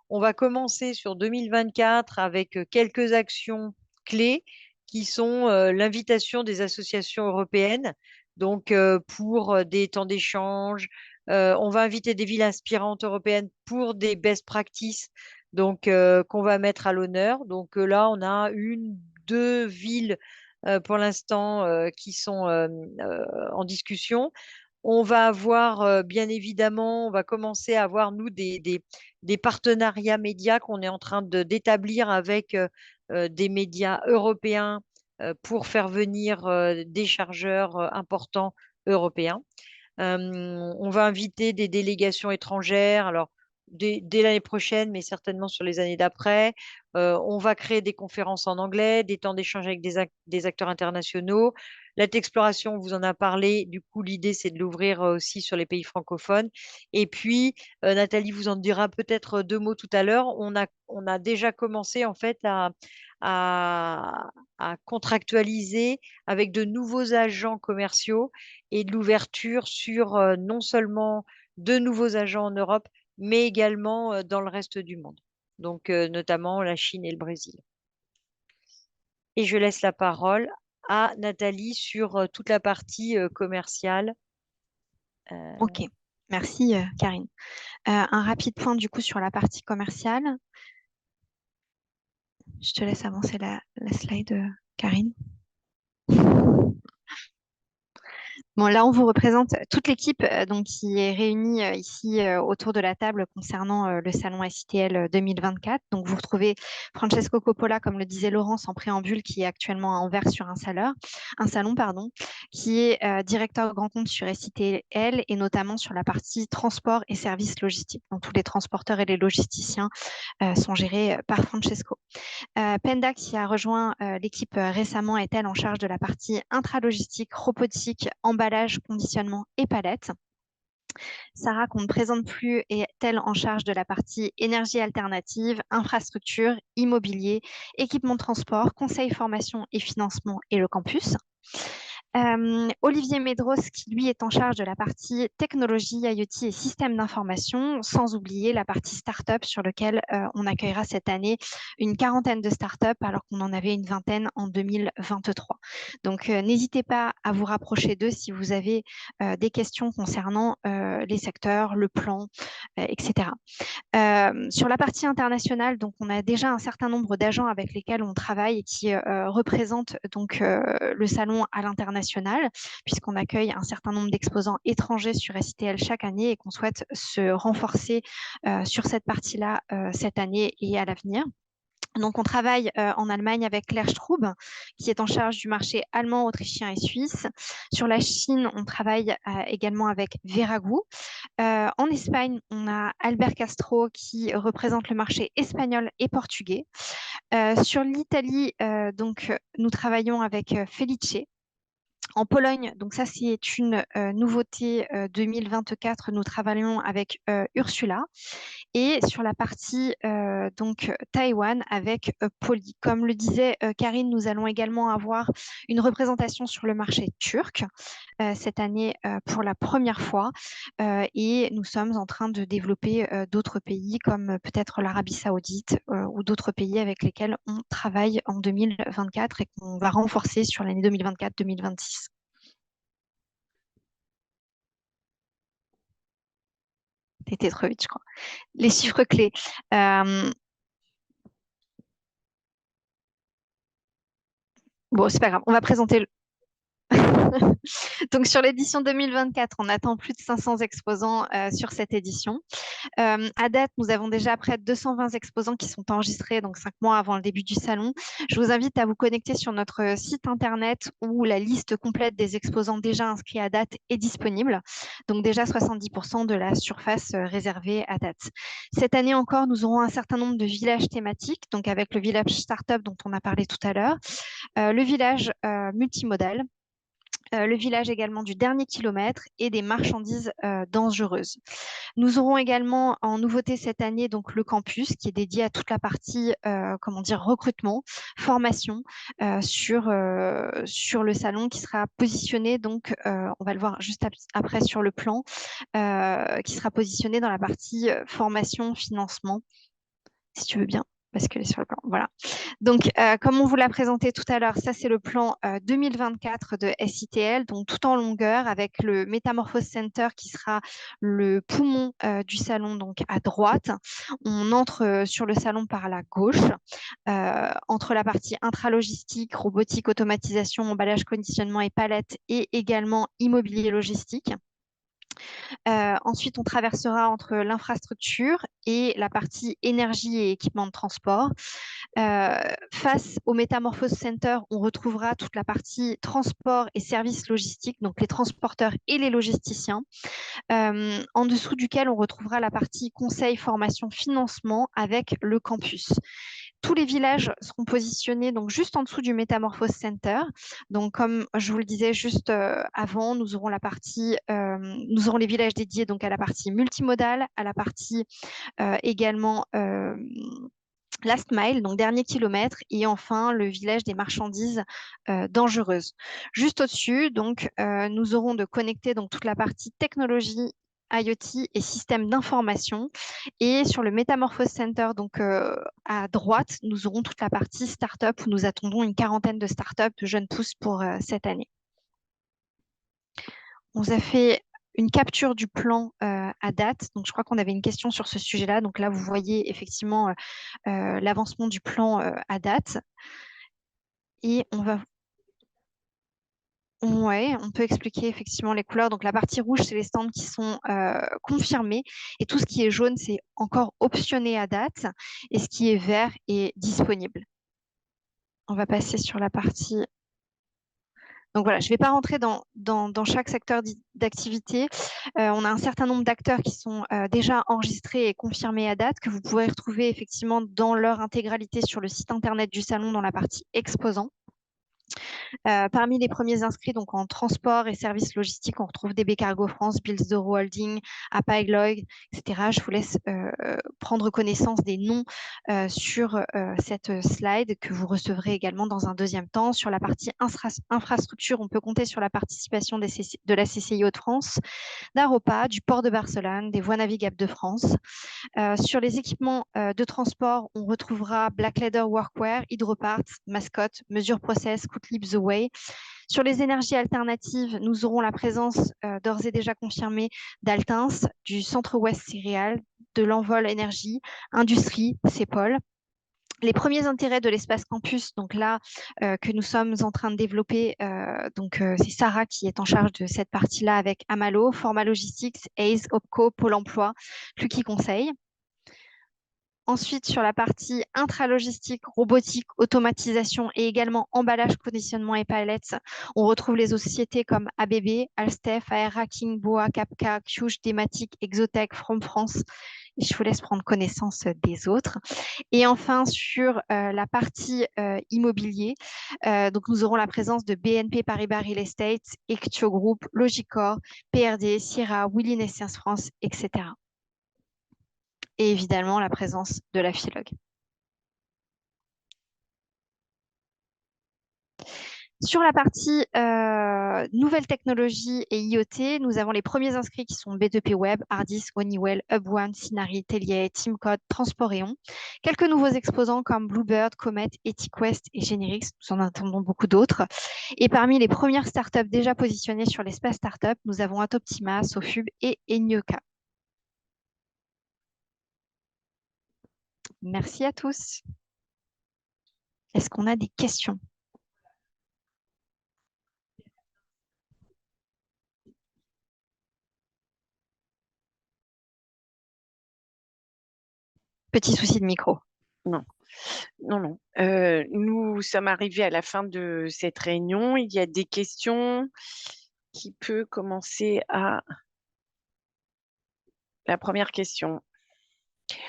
On va commencer sur 2024 avec quelques actions clés qui sont l'invitation des associations européennes, donc pour des temps d'échange. On va inviter des villes inspirantes européennes pour des best practices, donc qu'on va mettre à l'honneur. Donc là, on a une, deux villes pour l'instant qui sont en discussion. On va avoir, bien évidemment, on va commencer à avoir, nous, des partenariats médias qu'on est en train d'établir avec des médias européens pour faire venir des chargeurs importants européens. On va inviter des délégations étrangères, alors dès l'année prochaine, mais certainement sur les années d'après. On va créer des conférences en anglais, des temps d'échange avec des acteurs internationaux. La Exploration, on vous en a parlé. Du coup, l'idée, c'est de l'ouvrir aussi sur les pays francophones. Et puis, Nathalie vous en dira peut-être 2 mots tout à l'heure. On a déjà commencé en fait à, à contractualiser avec de nouveaux agents commerciaux et de l'ouverture sur non seulement de nouveaux agents en Europe, mais également dans le reste du monde, donc notamment la Chine et le Brésil. Et je laisse la parole à Nathalie sur toute la partie commerciale. Ok, merci Karine. Un rapide point du coup sur la partie commerciale. Je te laisse avancer la slide, Karine. Bon, là, on vous représente toute l'équipe donc, qui est réunie ici autour de la table concernant le salon SITL 2024. Donc, vous retrouvez Francesco Coppola, comme le disait Laurence en préambule, qui est actuellement à Anvers sur un salon, pardon, qui est directeur grand compte sur SITL et notamment sur la partie transport et services logistiques. Donc, tous les transporteurs et les logisticiens sont gérés par Francesco. Penda, qui a rejoint l'équipe récemment, est elle en charge de la partie intralogistique, robotique, emballage, conditionnement et palette. Sarah, qu'on ne présente plus, est elle en charge de la partie énergie alternative, infrastructure, immobilier, équipement de transport, conseil, formation et financement et le campus. Olivier Médros, qui lui est en charge de la partie technologie, IoT et système d'information, sans oublier la partie start-up sur laquelle on accueillera cette année une quarantaine de start-up alors qu'on en avait une vingtaine en 2023. Donc n'hésitez pas à vous rapprocher d'eux si vous avez des questions concernant les secteurs, le plan, etc. Sur la partie internationale, donc on a déjà un certain nombre d'agents avec lesquels on travaille et qui représentent donc le salon à l'international, puisqu'on accueille un certain nombre d'exposants étrangers sur SITL chaque année et qu'on souhaite se renforcer sur cette partie-là cette année et à l'avenir. Donc, on travaille en Allemagne avec Claire Straub, qui est en charge du marché allemand, autrichien et suisse. Sur la Chine, on travaille également avec Veragou. En Espagne, on a Albert Castro qui représente le marché espagnol et portugais. Sur l'Italie, donc, nous travaillons avec Felice. En Pologne, donc ça c'est une nouveauté 2024, nous travaillons avec Ursula. Et sur la partie donc Taïwan avec Poly. Comme le disait Karine, nous allons également avoir une représentation sur le marché turc cette année pour la première fois. Et nous sommes en train de développer d'autres pays comme peut-être l'Arabie Saoudite ou d'autres pays avec lesquels on travaille en 2024 et qu'on va renforcer sur l'année 2024-2026. C'était trop vite, je crois. Les chiffres clés. Bon, c'est pas grave. On va présenter Donc sur l'édition 2024, on attend plus de 500 exposants sur cette édition. À date, nous avons déjà près de 220 exposants qui sont enregistrés, donc 5 mois avant le début du salon. Je vous invite à vous connecter sur notre site internet où la liste complète des exposants déjà inscrits à date est disponible. Donc déjà 70% de la surface réservée à date. Cette année encore, nous aurons un certain nombre de villages thématiques, donc avec le village startup dont on a parlé tout à l'heure, le village multimodal, le village également du dernier kilomètre et des marchandises dangereuses. Nous aurons également en nouveauté cette année donc le campus qui est dédié à toute la partie comment dire recrutement, formation sur le salon qui sera positionné donc on va le voir juste après sur le plan qui sera positionné dans la partie formation financement si tu veux bien basculer sur le plan. Voilà. Donc, comme on vous l'a présenté tout à l'heure, ça, c'est le plan 2024 de SITL, donc tout en longueur avec le Metamorphose Center qui sera le poumon du salon, donc à droite. On entre sur le salon par la gauche, entre la partie intralogistique, robotique, automatisation, emballage, conditionnement et palette, et également immobilier logistique. Ensuite, on traversera entre l'infrastructure et la partie énergie et équipement de transport. Face au Metamorphose Center, on retrouvera toute la partie transport et services logistiques, donc les transporteurs et les logisticiens. En dessous duquel on retrouvera la partie conseil, formation, financement avec le campus. Tous les villages seront positionnés donc juste en dessous du Metamorphose Center. Donc, comme je vous le disais juste avant, nous aurons nous aurons les villages dédiés donc à la partie multimodale, à la partie également last mile, donc dernier kilomètre, et enfin le village des marchandises dangereuses. Juste au-dessus, donc nous aurons de connecter donc toute la partie technologie IoT et système d'information. Et sur le Metamorphose Center, donc à droite, nous aurons toute la partie start-up où nous attendons une quarantaine de start-up de jeunes pousses pour cette année. On vous a fait une capture du plan à date. Donc, je crois qu'on avait une question sur ce sujet-là. Donc là, vous voyez effectivement l'avancement du plan à date. Et ouais, on peut expliquer effectivement les couleurs. Donc la partie rouge, c'est les stands qui sont confirmés. Et tout ce qui est jaune, c'est encore optionné à date. Et ce qui est vert est disponible. On va passer sur la partie. Donc voilà, je ne vais pas rentrer dans chaque secteur d'activité. On a un certain nombre d'acteurs qui sont déjà enregistrés et confirmés à date, que vous pourrez retrouver effectivement dans leur intégralité sur le site internet du salon dans la partie exposants. Parmi les premiers inscrits donc en transport et services logistiques, on retrouve DB Cargo France, Bills-Doro Holding, Hapag-Lloyd, etc. Je vous laisse prendre connaissance des noms sur cette slide que vous recevrez également dans un deuxième temps. Sur la partie infrastructure, on peut compter sur la participation de la CCIO de France, d'Aropa, du port de Barcelone, des voies navigables de France. Sur les équipements de transport, on retrouvera Black Leather Workwear, Hydroparts, Mascot, Mesure Process, Coutlib The Way. Sur les énergies alternatives, nous aurons la présence d'ores et déjà confirmée d'Altins, du Centre-Ouest Céréales, de l'Envol Énergie, Industrie, CEPOL. Les premiers intérêts de l'espace campus, donc là, que nous sommes en train de développer, c'est Sarah qui est en charge de cette partie-là avec Amalo, Forma Logistics, ACE, OPCO, Pôle emploi, Plucky Conseil. Ensuite, sur la partie intralogistique, robotique, automatisation et également emballage, conditionnement et palettes, on retrouve les sociétés comme ABB, Alstef, AR Racking, Boa, Capca, Qsh, Dematic, Exotech, From France. Et je vous laisse prendre connaissance des autres. Et enfin, sur la partie immobilier, donc nous aurons la présence de BNP Paribas Real Estate, Ectio Group, Logicor, PRD, Sierra, Willy Science France, etc. Et évidemment la présence de la Philog. Sur la partie nouvelles technologies et IoT, nous avons les premiers inscrits qui sont B2P Web, Ardis, Honeywell, Hub1, Synari, Tellier, Teamcode, Transporeon. Quelques nouveaux exposants comme Bluebird, Comet, EtiQuest et Generix. Nous en attendons beaucoup d'autres. Et parmi les premières startups déjà positionnées sur l'espace startup, nous avons Atoptima, Sofub et Enyoka. Merci à tous. Est-ce qu'on a des questions ? Petit souci de micro. Non, non, non. Nous sommes arrivés à la fin de cette réunion. Il y a des questions. Qui peut commencer à la première question?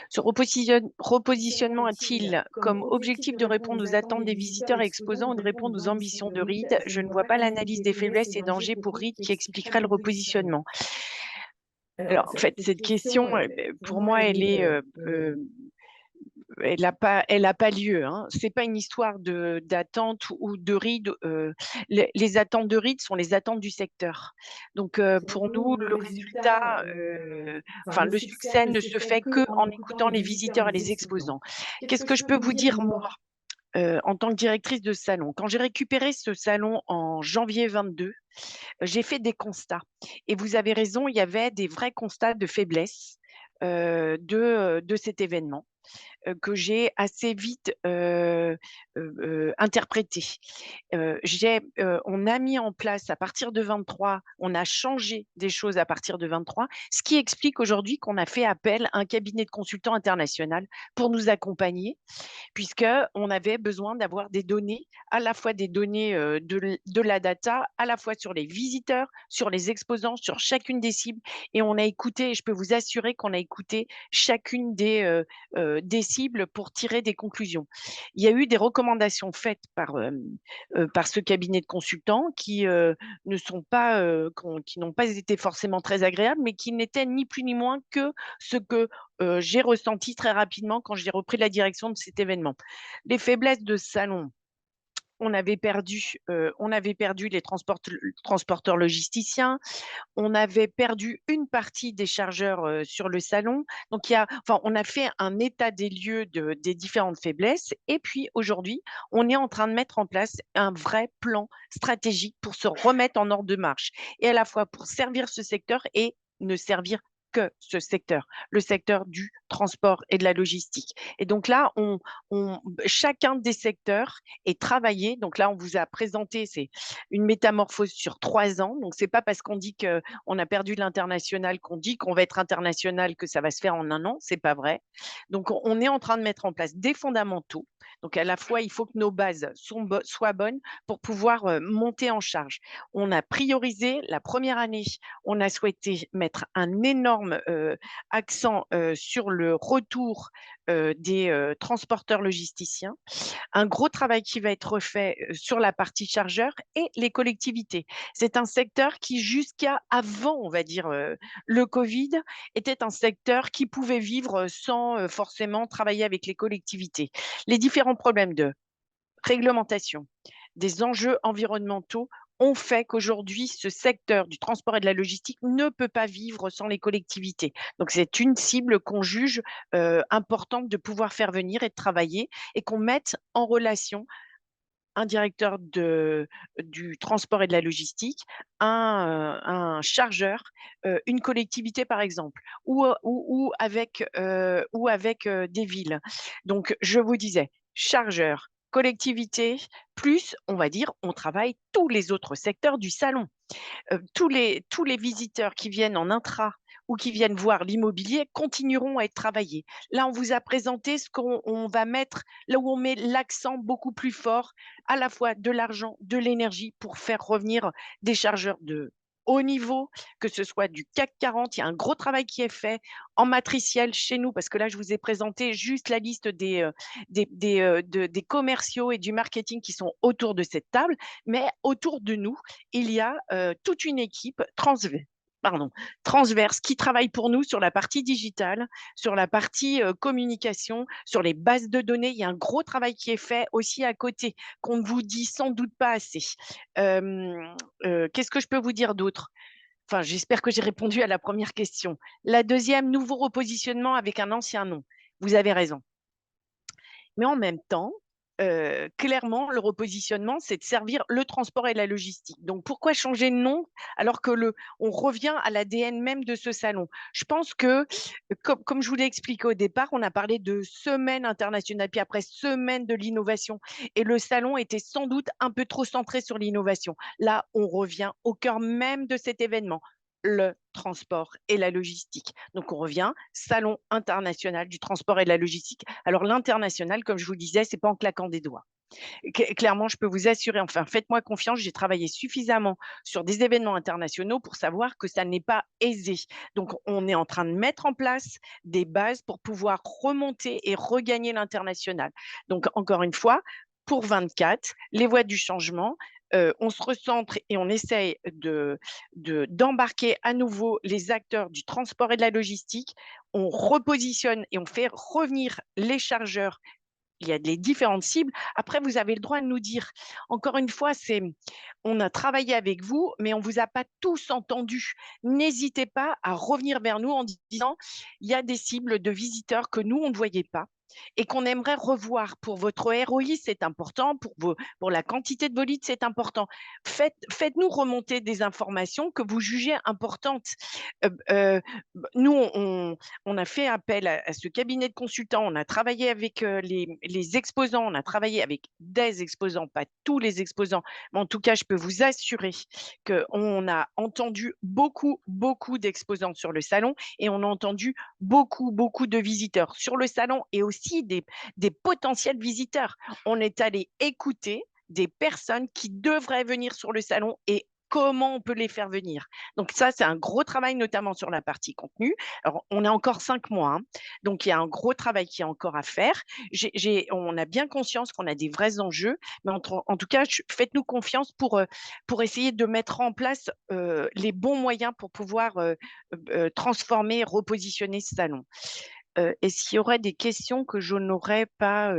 Ce repositionnement a-t-il comme objectif de répondre aux attentes des visiteurs et exposants ou de répondre aux ambitions de RID? Je ne vois pas l'analyse des faiblesses et dangers pour RID qui expliquerait le repositionnement. Alors, en fait, cette question, pour moi, elle n'a pas lieu. Hein. Ce n'est pas une histoire d'attente ou de RID. Les attentes de RID sont les attentes du secteur. Donc, pour nous, le résultat, enfin, le succès ne se fait qu'en écoutant les visiteurs et les exposants. Qu'est-ce que je peux vous dire, moi, en tant que directrice de salon? Quand j'ai récupéré ce salon en janvier 22, j'ai fait des constats. Et vous avez raison, il y avait des vrais constats de faiblesse de cet événement que j'ai assez vite interprété. On a mis en place à partir de 23, on a changé des choses à partir de 23, ce qui explique aujourd'hui qu'on a fait appel à un cabinet de consultants international pour nous accompagner, puisqu'on avait besoin d'avoir des données, à la fois des données de la data, à la fois sur les visiteurs, sur les exposants, sur chacune des cibles. Et on a écouté, et je peux vous assurer qu'on a écouté chacune des cibles pour tirer des conclusions. Il y a eu des recommandations faites par ce cabinet de consultants qui n'ont pas été forcément très agréables, mais qui n'étaient ni plus ni moins que ce que j'ai ressenti très rapidement quand j'ai repris la direction de cet événement. Les faiblesses de ce salon, on avait perdu les transporteurs logisticiens, on avait perdu une partie des chargeurs sur le salon. Donc, on a fait un état des lieux des différentes faiblesses. Et puis, aujourd'hui, on est en train de mettre en place un vrai plan stratégique pour se remettre en ordre de marche et à la fois pour servir ce secteur et ne servir que ce secteur, le secteur du transport et de la logistique. Et donc là, chacun des secteurs est travaillé. Donc là, on vous a présenté, c'est une métamorphose sur 3 ans. Donc, c'est pas parce qu'on dit qu'on a perdu l'international qu'on dit qu'on va être international, que ça va se faire en un an. C'est pas vrai. Donc, on est en train de mettre en place des fondamentaux. Donc, à la fois, il faut que nos bases soient bonnes pour pouvoir monter en charge. On a priorisé la première année. On a souhaité mettre un énorme accent sur le retour des transporteurs logisticiens, un gros travail qui va être fait sur la partie chargeur et les collectivités. C'est un secteur qui, jusqu'à avant, on va dire, le Covid, était un secteur qui pouvait vivre sans forcément travailler avec les collectivités. Les différents problèmes de réglementation, des enjeux environnementaux ont fait qu'aujourd'hui, ce secteur du transport et de la logistique ne peut pas vivre sans les collectivités. Donc, c'est une cible qu'on juge importante de pouvoir faire venir et de travailler et qu'on mette en relation un directeur du transport et de la logistique, un chargeur, une collectivité par exemple, ou avec des villes. Donc, je vous disais, chargeur, collectivité, plus, on va dire, on travaille tous les autres secteurs du salon. Tous les visiteurs qui viennent en intra ou qui viennent voir l'immobilier continueront à être travaillés. Là, on vous a présenté ce qu'on va mettre, là où on met l'accent beaucoup plus fort, à la fois de l'argent, de l'énergie pour faire revenir des chargeurs de haut niveau, que ce soit du CAC 40. Il y a un gros travail qui est fait en matriciel chez nous, parce que là, je vous ai présenté juste la liste des commerciaux et du marketing qui sont autour de cette table, mais autour de nous, il y a toute une équipe transverse qui travaille pour nous sur la partie digitale, sur la partie communication, sur les bases de données. Il y a un gros travail qui est fait aussi à côté, qu'on ne vous dit sans doute pas assez. Qu'est-ce que je peux vous dire d'autre? Enfin, j'espère que j'ai répondu à la première question. La deuxième, nouveau repositionnement avec un ancien nom. Vous avez raison. Mais en même temps, clairement, le repositionnement, c'est de servir le transport et la logistique. Donc, pourquoi changer de nom alors que on revient à l'ADN même de ce salon? Je pense que, comme je vous l'ai expliqué au départ, on a parlé de semaine internationale, puis après semaine de l'innovation. Et le salon était sans doute un peu trop centré sur l'innovation. Là, on revient au cœur même de cet événement. le transport et la logistique. Donc, on revient, Salon international du transport et de la logistique. Alors, l'international, comme je vous le disais, ce n'est pas en claquant des doigts. Clairement, je peux vous assurer, enfin, faites-moi confiance, j'ai travaillé suffisamment sur des événements internationaux pour savoir que ça n'est pas aisé. Donc, on est en train de mettre en place des bases pour pouvoir remonter et regagner l'international. Donc, encore une fois, pour 24, les voies du changement, on se recentre et on essaye d'embarquer à nouveau les acteurs du transport et de la logistique. On repositionne et on fait revenir les chargeurs. Il y a les différentes cibles. Après, vous avez le droit de nous dire, encore une fois, on a travaillé avec vous, mais on ne vous a pas tous entendus. N'hésitez pas à revenir vers nous en disant, il y a des cibles de visiteurs que nous, on ne voyait pas et qu'on aimerait revoir. Pour votre ROI, c'est important. Pour la quantité de vos leads, c'est important. Faites-nous remonter des informations que vous jugez importantes. Nous, on a fait appel à ce cabinet de consultants, on a travaillé avec les exposants, on a travaillé avec des exposants, pas tous les exposants, mais en tout cas, je peux vous assurer qu'on a entendu beaucoup, beaucoup d'exposants sur le salon et on a entendu beaucoup, beaucoup de visiteurs sur le salon et aussi des potentiels visiteurs. On est allé écouter des personnes qui devraient venir sur le salon et comment on peut les faire venir. Donc ça, c'est un gros travail, notamment sur la partie contenu. Alors, on a encore 5 mois, hein, donc il y a un gros travail qui est encore à faire. On a bien conscience qu'on a des vrais enjeux, mais en tout cas, faites-nous confiance pour essayer de mettre en place les bons moyens pour pouvoir transformer, repositionner ce salon. Est-ce qu'il y aurait des questions que je n'aurais pas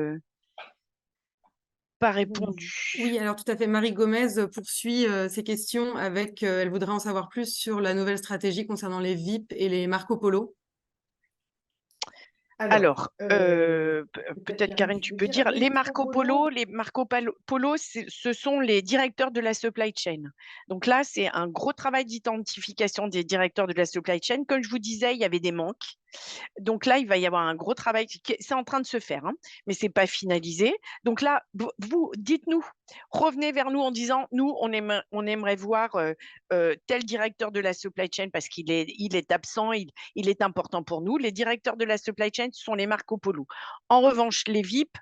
répondu? Oui, alors tout à fait. Marie Gomez poursuit ses questions avec, elle voudrait en savoir plus sur la nouvelle stratégie concernant les VIP et les Marco Polo. Alors, peut-être Karine, tu peux dire, les Marco Polo, ce sont les directeurs de la supply chain. Donc là, c'est un gros travail d'identification des directeurs de la supply chain. Comme je vous disais, il y avait des manques. Donc là, il va y avoir un gros travail. C'est en train de se faire, hein, mais ce n'est pas finalisé. Donc là, vous, dites-nous, revenez vers nous en disant, nous, on aimerait voir tel directeur de la supply chain parce qu'il est absent, il est important pour nous. Les directeurs de la supply chain, ce sont les Marco Polo. En revanche, les VIP,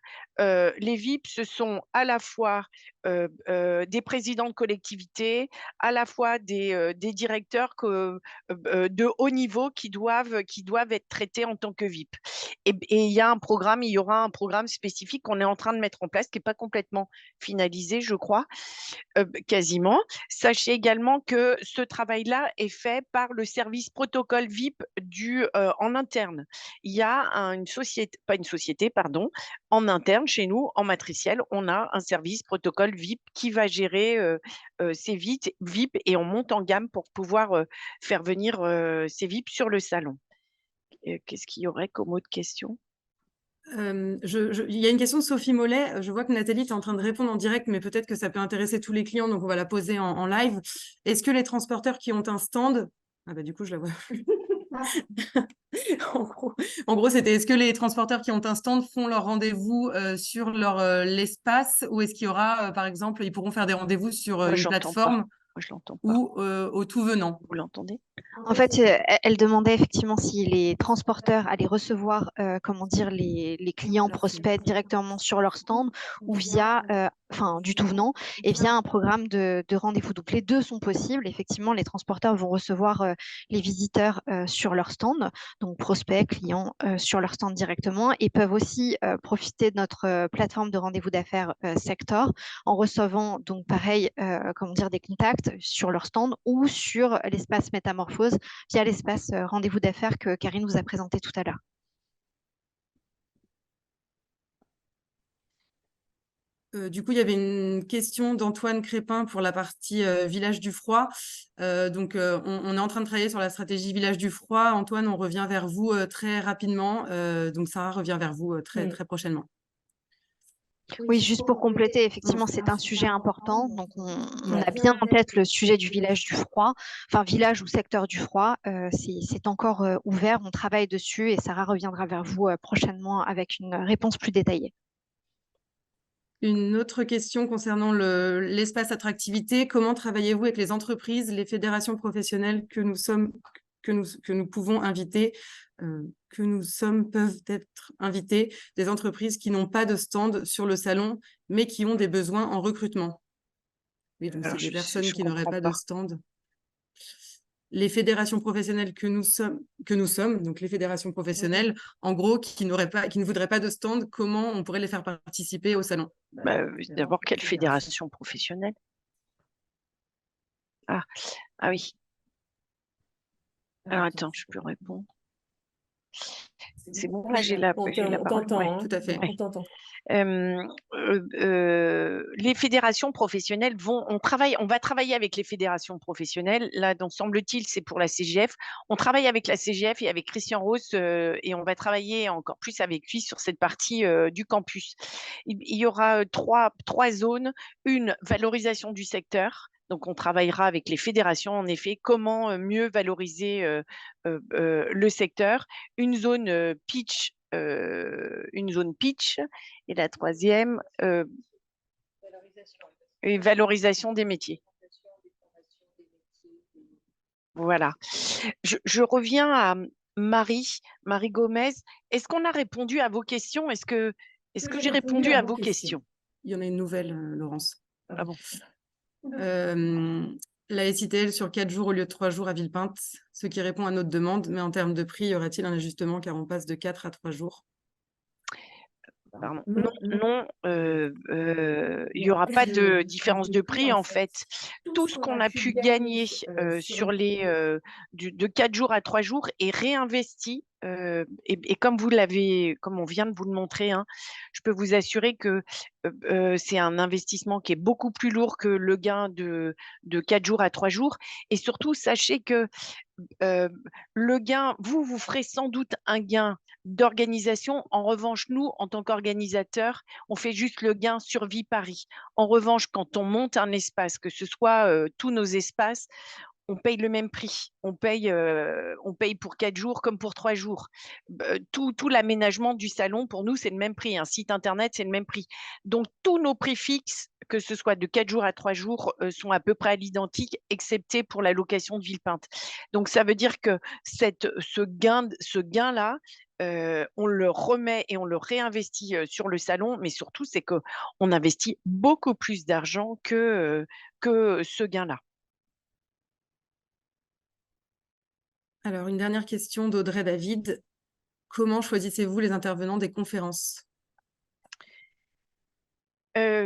ce sont à la fois des présidents de collectivités, à la fois des directeurs de haut niveau qui doivent être traités en tant que VIP. Et il y aura un programme spécifique qu'on est en train de mettre en place, qui n'est pas complètement finalisé, je crois, quasiment. Sachez également que ce travail-là est fait par le service protocole VIP en interne. Il y a en interne, chez nous, en matriciel, on a un service protocole VIP qui va gérer ces VIP et on monte en gamme pour pouvoir faire venir ces VIP sur le salon. Qu'est-ce qu'il y aurait comme autre question? Il y a une question de Sophie Mollet. Je vois que Nathalie est en train de répondre en direct, mais peut-être que ça peut intéresser tous les clients, donc on va la poser en live. Est-ce que les transporteurs qui ont un stand… Ah bah du coup, je la vois plus. En gros, c'était est-ce que les transporteurs qui ont un stand font leur rendez-vous sur l'espace ou est-ce qu'il y aura, par exemple, ils pourront faire des rendez-vous sur Moi, une je l'entends pas. plateforme Moi, je l'entends pas. ou au tout venant? Vous l'entendez? En fait, elle demandait effectivement si les transporteurs allaient recevoir, comment dire, les clients prospects directement sur leur stand ou via, du tout venant et via un programme de rendez-vous. Donc les deux sont possibles. Effectivement, les transporteurs vont recevoir les visiteurs sur leur stand, donc prospects, clients sur leur stand directement, et peuvent aussi profiter de notre plateforme de rendez-vous d'affaires Sector en recevant donc pareil, comment dire, des contacts sur leur stand ou sur l'espace Métamorphose via l'espace rendez-vous d'affaires que Karine vous a présenté tout à l'heure. Du coup, il y avait une question d'Antoine Crépin pour la partie Village du Froid. On est en train de travailler sur la stratégie Village du Froid. Antoine, on revient vers vous très rapidement. Donc, Sarah revient vers vous très prochainement. Oui, juste pour compléter, effectivement, c'est un sujet important. Donc, on a bien en tête le sujet du village du froid, enfin, village ou secteur du froid. C'est encore ouvert, on travaille dessus et Sarah reviendra vers vous prochainement avec une réponse plus détaillée. Une autre question concernant l'espace attractivité. Comment travaillez-vous avec les entreprises, les fédérations professionnelles que nous pouvons inviter, peuvent être invitées, des entreprises qui n'ont pas de stand sur le salon, mais qui ont des besoins en recrutement? Oui, donc Alors, c'est des personnes je qui n'auraient comprends pas de pas. stand. Les fédérations professionnelles que nous sommes, donc les fédérations professionnelles, en gros, qui ne voudraient pas de stand, comment on pourrait les faire participer au salon? Bah, d'abord, quelle fédération professionnelle? Ah, ah oui. Alors, attends, je peux répondre. C'est bon, là, j'ai la On parole. t'entend, Ouais. hein. Tout à fait. On t'entend. Les fédérations professionnelles on va travailler avec les fédérations professionnelles. Là, donc, semble-t-il, c'est pour la CGF. On travaille avec la CGF et avec Christian Rose et on va travailler encore plus avec lui sur cette partie du campus. Il y aura trois zones. Une, valorisation du secteur. Donc, on travaillera avec les fédérations, en effet, comment mieux valoriser le secteur. Une zone pitch et la troisième, valorisation des métiers. Voilà. Je reviens à Marie Gomez. Est-ce qu'on a répondu à vos questions? Est-ce que j'ai répondu à vos questions? Il y en a une nouvelle, Laurence. Ah bon. La SITL sur 4 jours au lieu de 3 jours à Villepinte, ce qui répond à notre demande, mais en termes de prix, y aurait-il un ajustement car on passe de 4 à 3 jours? Pardon. Non, il n'y aura pas de différence de prix en fait. Tout ce qu'on a pu gagner sur les de 4 jours à 3 jours est réinvesti. Et comme on vient de vous le montrer, hein, je peux vous assurer que c'est un investissement qui est beaucoup plus lourd que le gain de 4 jours à 3 jours. Et surtout, sachez que le gain, vous ferez sans doute un gain d'organisation. En revanche, nous, en tant qu'organisateurs, on fait juste le gain sur Vie Paris. En revanche, quand on monte un espace, que ce soit tous nos espaces, on paye le même prix. On paye pour 4 jours comme pour 3 jours. Tout l'aménagement du salon, pour nous, c'est le même prix. Un site internet, c'est le même prix. Donc, tous nos prix fixes, que ce soit de 4 jours à 3 jours, sont à peu près à l'identique, excepté pour la location de Villepinte. Donc, ça veut dire que ce gain-là, on le remet et on le réinvestit sur le salon, mais surtout, c'est qu'on investit beaucoup plus d'argent que ce gain-là. Alors, une dernière question d'Audrey David. Comment choisissez-vous les intervenants des conférences?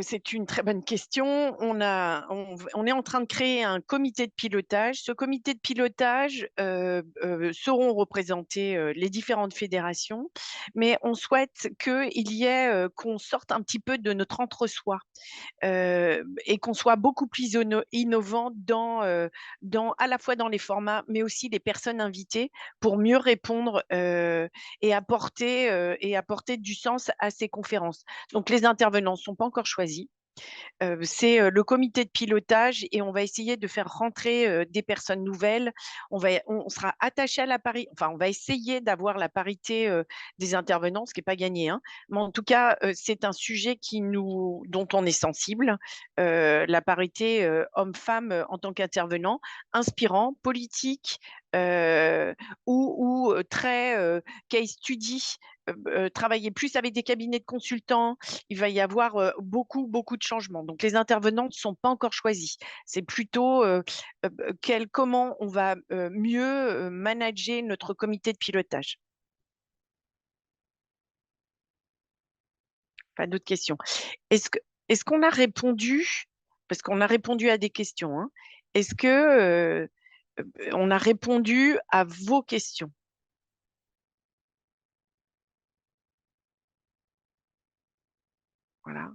C'est une très bonne question. On est en train de créer un comité de pilotage. Ce comité de pilotage seront représentés les différentes fédérations, mais on souhaite qu'on sorte un petit peu de notre entre-soi et qu'on soit beaucoup plus innovant à la fois dans les formats, mais aussi les personnes invitées pour mieux répondre et apporter du sens à ces conférences. Donc, les intervenants ne sont pas encore choisis. C'est le comité de pilotage et on va essayer de faire rentrer des personnes nouvelles. On sera attaché à on va essayer d'avoir la parité des intervenants, ce qui n'est pas gagné, hein. Mais en tout cas, c'est un sujet dont on est sensible. La parité homme-femme en tant qu'intervenant, inspirant, politique ou très case study. Travailler plus avec des cabinets de consultants, il va y avoir beaucoup de changements. Donc, les intervenants ne sont pas encore choisis. C'est plutôt comment on va mieux manager notre comité de pilotage. Pas d'autres questions. Est-ce qu'on a répondu, parce qu'on a répondu à des questions, hein, est-ce que on a répondu à vos questions? Voilà.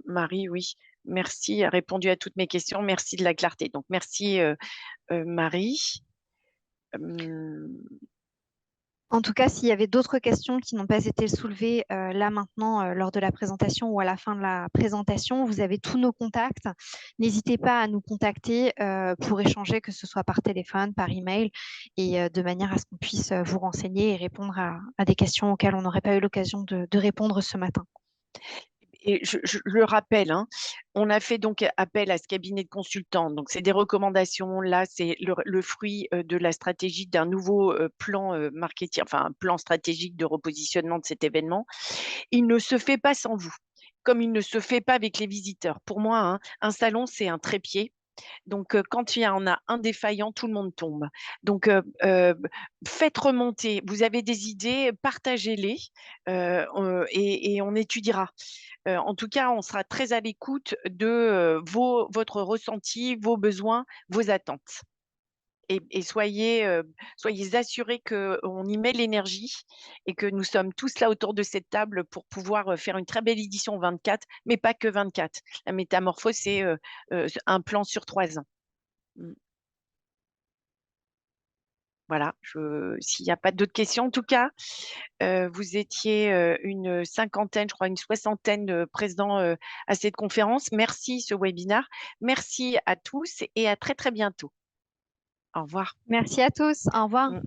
Marie, oui, merci, a répondu à toutes mes questions. Merci de la clarté. Donc, merci Marie. En tout cas, s'il y avait d'autres questions qui n'ont pas été soulevées là maintenant lors de la présentation ou à la fin de la présentation, vous avez tous nos contacts. N'hésitez pas à nous contacter pour échanger, que ce soit par téléphone, par email, et de manière à ce qu'on puisse vous renseigner et répondre à des questions auxquelles on n'aurait pas eu l'occasion de répondre ce matin. Et je le rappelle, hein, on a fait donc appel à ce cabinet de consultants. Donc, c'est des recommandations. Là, c'est le fruit de la stratégie d'un nouveau plan marketing, enfin un plan stratégique de repositionnement de cet événement. Il ne se fait pas sans vous, comme il ne se fait pas avec les visiteurs. Pour moi, hein, un salon, c'est un trépied. Donc, quand il y en a un défaillant, tout le monde tombe. Donc, faites remonter. Vous avez des idées, partagez-les et on étudiera. En tout cas, on sera très à l'écoute de votre ressenti, vos besoins, vos attentes. Et soyez assurés qu'on y met l'énergie et que nous sommes tous là autour de cette table pour pouvoir faire une très belle édition 24, mais pas que 24. La métamorphose, c'est un plan sur 3 ans. Mm. Voilà, s'il n'y a pas d'autres questions, en tout cas, vous étiez une cinquantaine, je crois une soixantaine de présents à cette conférence. Merci ce webinaire. Merci à tous et à très très bientôt. Au revoir. Merci à tous. Au revoir. Mm.